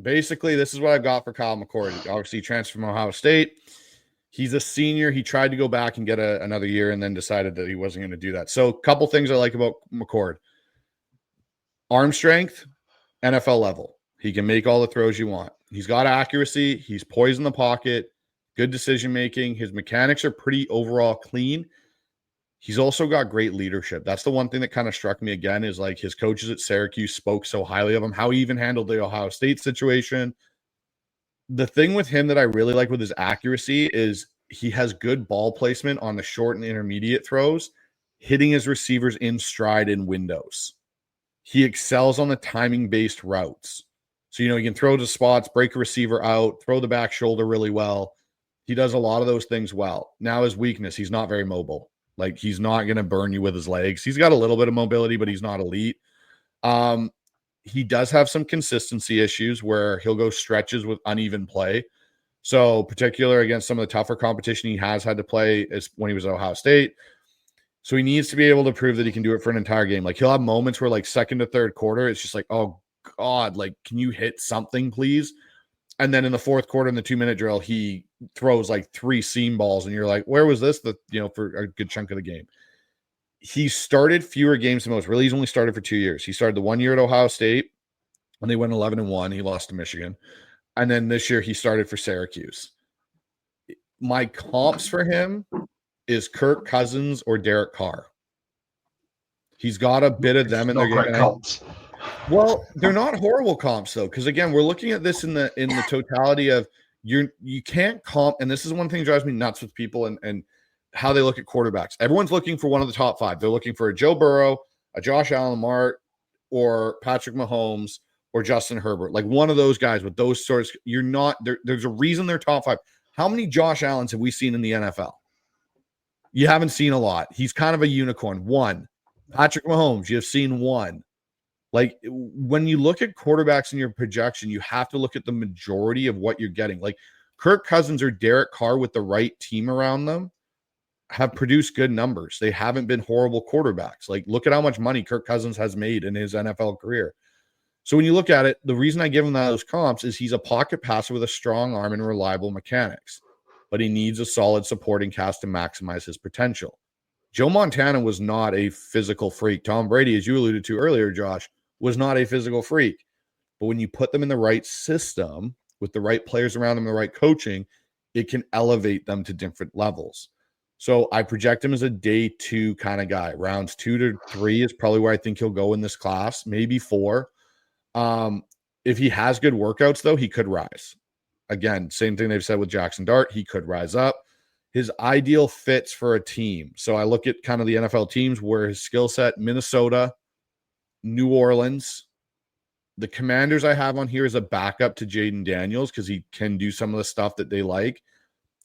basically, this is what I've got for Kyle McCord. Obviously, he transferred from Ohio State. He's a senior. He tried to go back and get another year and then decided that he wasn't going to do that. So a couple things I like about McCord. Arm strength, NFL level. He can make all the throws you want. He's got accuracy. He's poised in the pocket. Good decision-making. His mechanics are pretty overall clean. He's also got great leadership. That's the one thing that kind of struck me again is like his coaches at Syracuse spoke so highly of him, how he even handled the Ohio State situation. The thing with him that I really like with his accuracy is he has good ball placement on the short and intermediate throws, hitting his receivers in stride in windows. He excels on the timing-based routes. So, he can throw to spots, break a receiver out, throw the back shoulder really well. He does a lot of those things well. Now his weakness, he's not very mobile. Like, he's not going to burn you with his legs. He's got a little bit of mobility, but he's not elite. He does have some consistency issues where he'll go stretches with uneven play. So, particular against some of the tougher competition he has had to play is when he was at Ohio State. So, he needs to be able to prove that he can do it for an entire game. Like, he'll have moments where, like, second to third quarter, it's just like, oh, God, like, can you hit something, please? And then in the fourth quarter in the 2-minute drill, he throws like 3 seam balls, and you're like, where was this? For a good chunk of the game. He started fewer games than most. Really, he's only started for 2 years. He started the 1 year at Ohio State, and they went 11-1. He lost to Michigan. And then this year he started for Syracuse. My comps for him is Kirk Cousins or Derek Carr. He's got a bit of them in their game. Comps. Well, they're not horrible comps though, because again, we're looking at this in the totality of you can't comp, and this is one thing that drives me nuts with people and how they look at quarterbacks. Everyone's looking for one of the top 5. They're looking for a Joe Burrow, a Josh Allen, Lamar, or Patrick Mahomes, or Justin Herbert. Like one of those guys with those sorts. You're not there. There's a reason they're top 5. How many Josh Allens have we seen in the NFL? You haven't seen a lot. He's kind of a unicorn. One. Patrick Mahomes, you've seen one. Like, when you look at quarterbacks in your projection, you have to look at the majority of what you're getting. Like, Kirk Cousins or Derek Carr with the right team around them have produced good numbers. They haven't been horrible quarterbacks. Like, look at how much money Kirk Cousins has made in his NFL career. So when you look at it, the reason I give him those comps is he's a pocket passer with a strong arm and reliable mechanics, but he needs a solid supporting cast to maximize his potential. Joe Montana was not a physical freak. Tom Brady, as you alluded to earlier, Josh, was not a physical freak. But when you put them in the right system, with the right players around them, the right coaching, it can elevate them to different levels. So I project him as a day 2 kind of guy. Rounds 2 to 3 is probably where I think he'll go in this class, maybe 4. If he has good workouts, though, he could rise. Again, same thing they've said with Jackson Dart. He could rise up. His ideal fits for a team. So I look at kind of the NFL teams where his skill set: Minnesota, New Orleans. The Commanders I have on here is a backup to Jaden Daniels because he can do some of the stuff that they like.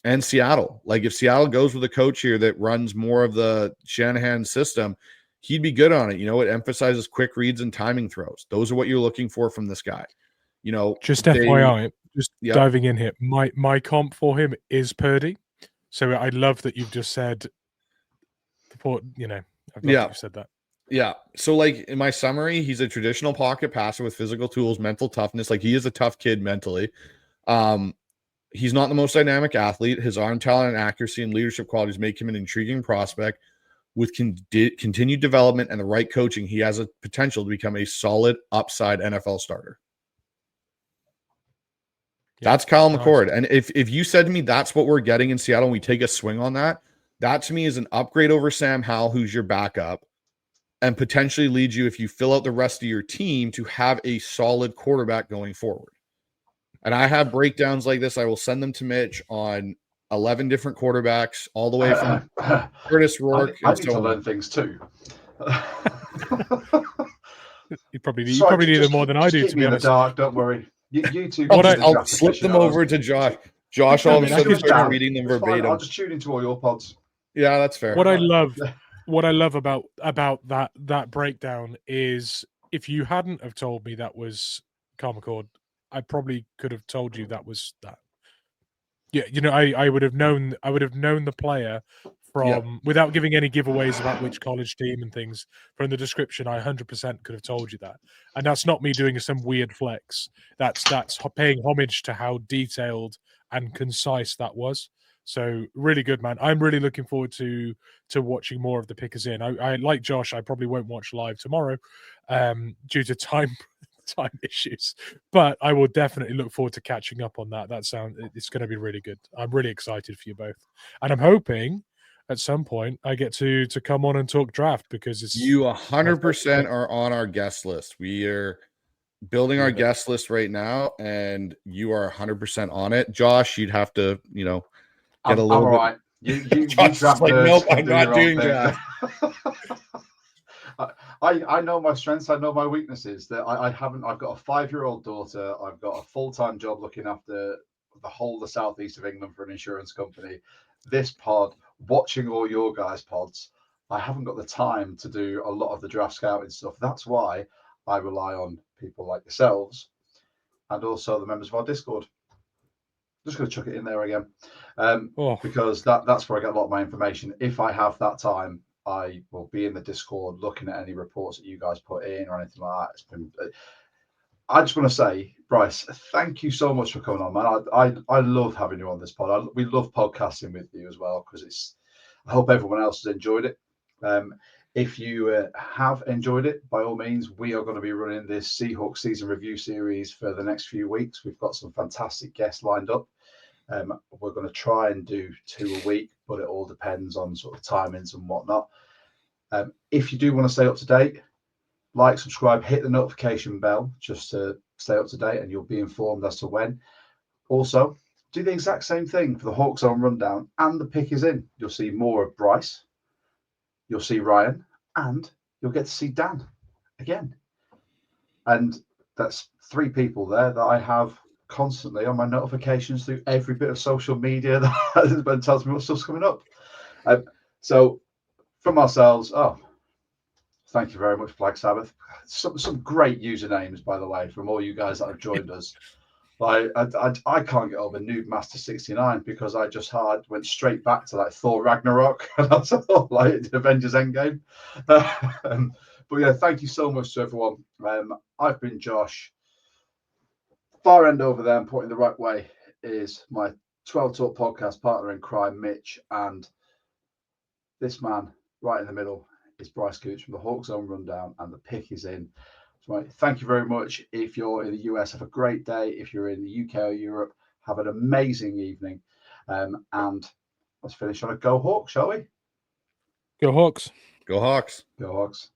And Seattle. Like, if Seattle goes with a coach here that runs more of the Shanahan system, he'd be good on it. You know, it emphasizes quick reads and timing throws. Those are what you're looking for from this guy. You know, just FYI, diving in here, my comp for him is Purdy. So I love that you've just said, you know, I've loved that you've said that. Yeah. So, like, in my summary, he's a traditional pocket passer with physical tools, mental toughness. Like, he is a tough kid mentally. He's not the most dynamic athlete. His arm talent and accuracy and leadership qualities make him an intriguing prospect. With continued development and the right coaching, he has a potential to become a solid upside NFL starter. Yeah, that's Kyle McCord. And if you said to me that's what we're getting in Seattle and we take a swing on that, that to me is an upgrade over Sam Howell, who's your backup, and potentially leads you, if you fill out the rest of your team, to have a solid quarterback going forward. And I have breakdowns like this. I will send them to Mitch on 11 different quarterbacks, all the way from Curtis Rourke. I need to learn things too. You probably need them more than I do, to be honest. In the dark, don't worry. You two. I'll slip them over to Josh. Josh all of a sudden starts reading them verbatim. I'll just tune into all your pods. Yeah, that's fair. What I love about that breakdown is, if you hadn't have told me that was Kyle McCord, I probably could have told you that was that. Yeah, you know, I would have known the player from, without giving any giveaways about which college team and things. From the description, I 100% could have told you that. And that's not me doing some weird flex. That's paying homage to how detailed and concise that was. So really good, man. I'm really looking forward to watching more of the Pickers in. I like Josh, I probably won't watch live tomorrow due to time issues, but I will definitely look forward to catching up on that. It's going to be really good. I'm really excited for you both, and I'm hoping at some point I get to come on and talk draft, because it's you 100% are on our guest list. We are building our guest list right now, and you are 100% on it. Josh, you'd have to, you know, get a little bit. Right. You Josh is like, nope, I'm not doing that. I know my strengths. I know my weaknesses. That I've got a 5-year-old daughter. I've got a full-time job looking after the whole of the southeast of England for an insurance company. This pod, watching all your guys' pods, I haven't got the time to do a lot of the draft scouting stuff. That's why I rely on people like yourselves and also the members of our Discord. Just going to chuck it in there again, because that's where I get a lot of my information. If I have that time, I will be in the Discord looking at any reports that you guys put in or anything like that. I just want to say, Bryce, thank you so much for coming on, man. I love having you on this pod. We love podcasting with you as well, because I hope everyone else has enjoyed it. If you have enjoyed it, by all means, we are going to be running this Seahawks season review series for the next few weeks. We've got some fantastic guests lined up. We're going to try and do 2 a week, but it all depends on sort of timings and whatnot. If you do want to stay up to date, like, subscribe, hit the notification bell just to stay up to date, and you'll be informed as to when. Also, do the exact same thing for the Hawkszone Rundown and the Pick is In. You'll see more of Bryce, you'll see Ryan, and you'll get to see Dan again. And that's 3 people there that I have constantly on my notifications through every bit of social media that tells me what stuff's coming up. So from ourselves, thank you very much, Black Sabbath. Some great usernames, by the way, from all you guys that have joined us. Like I can't get over Noob Master 69 because I just went straight back to like Thor Ragnarok and that's all, like Avengers Endgame. But yeah, thank you so much to everyone. I've been Josh. Far end over there, and pointing the right way is my 12 Talk podcast partner in crime, Mitch, and this man right in the middle is Bryce Coutts from the Hawkszone Rundown, and the pick is in. Right. Thank you very much. If you're in the US, have a great day. If you're in the UK or Europe, have an amazing evening. And let's finish on a Go Hawks, shall we? Go Hawks. Go Hawks. Go Hawks.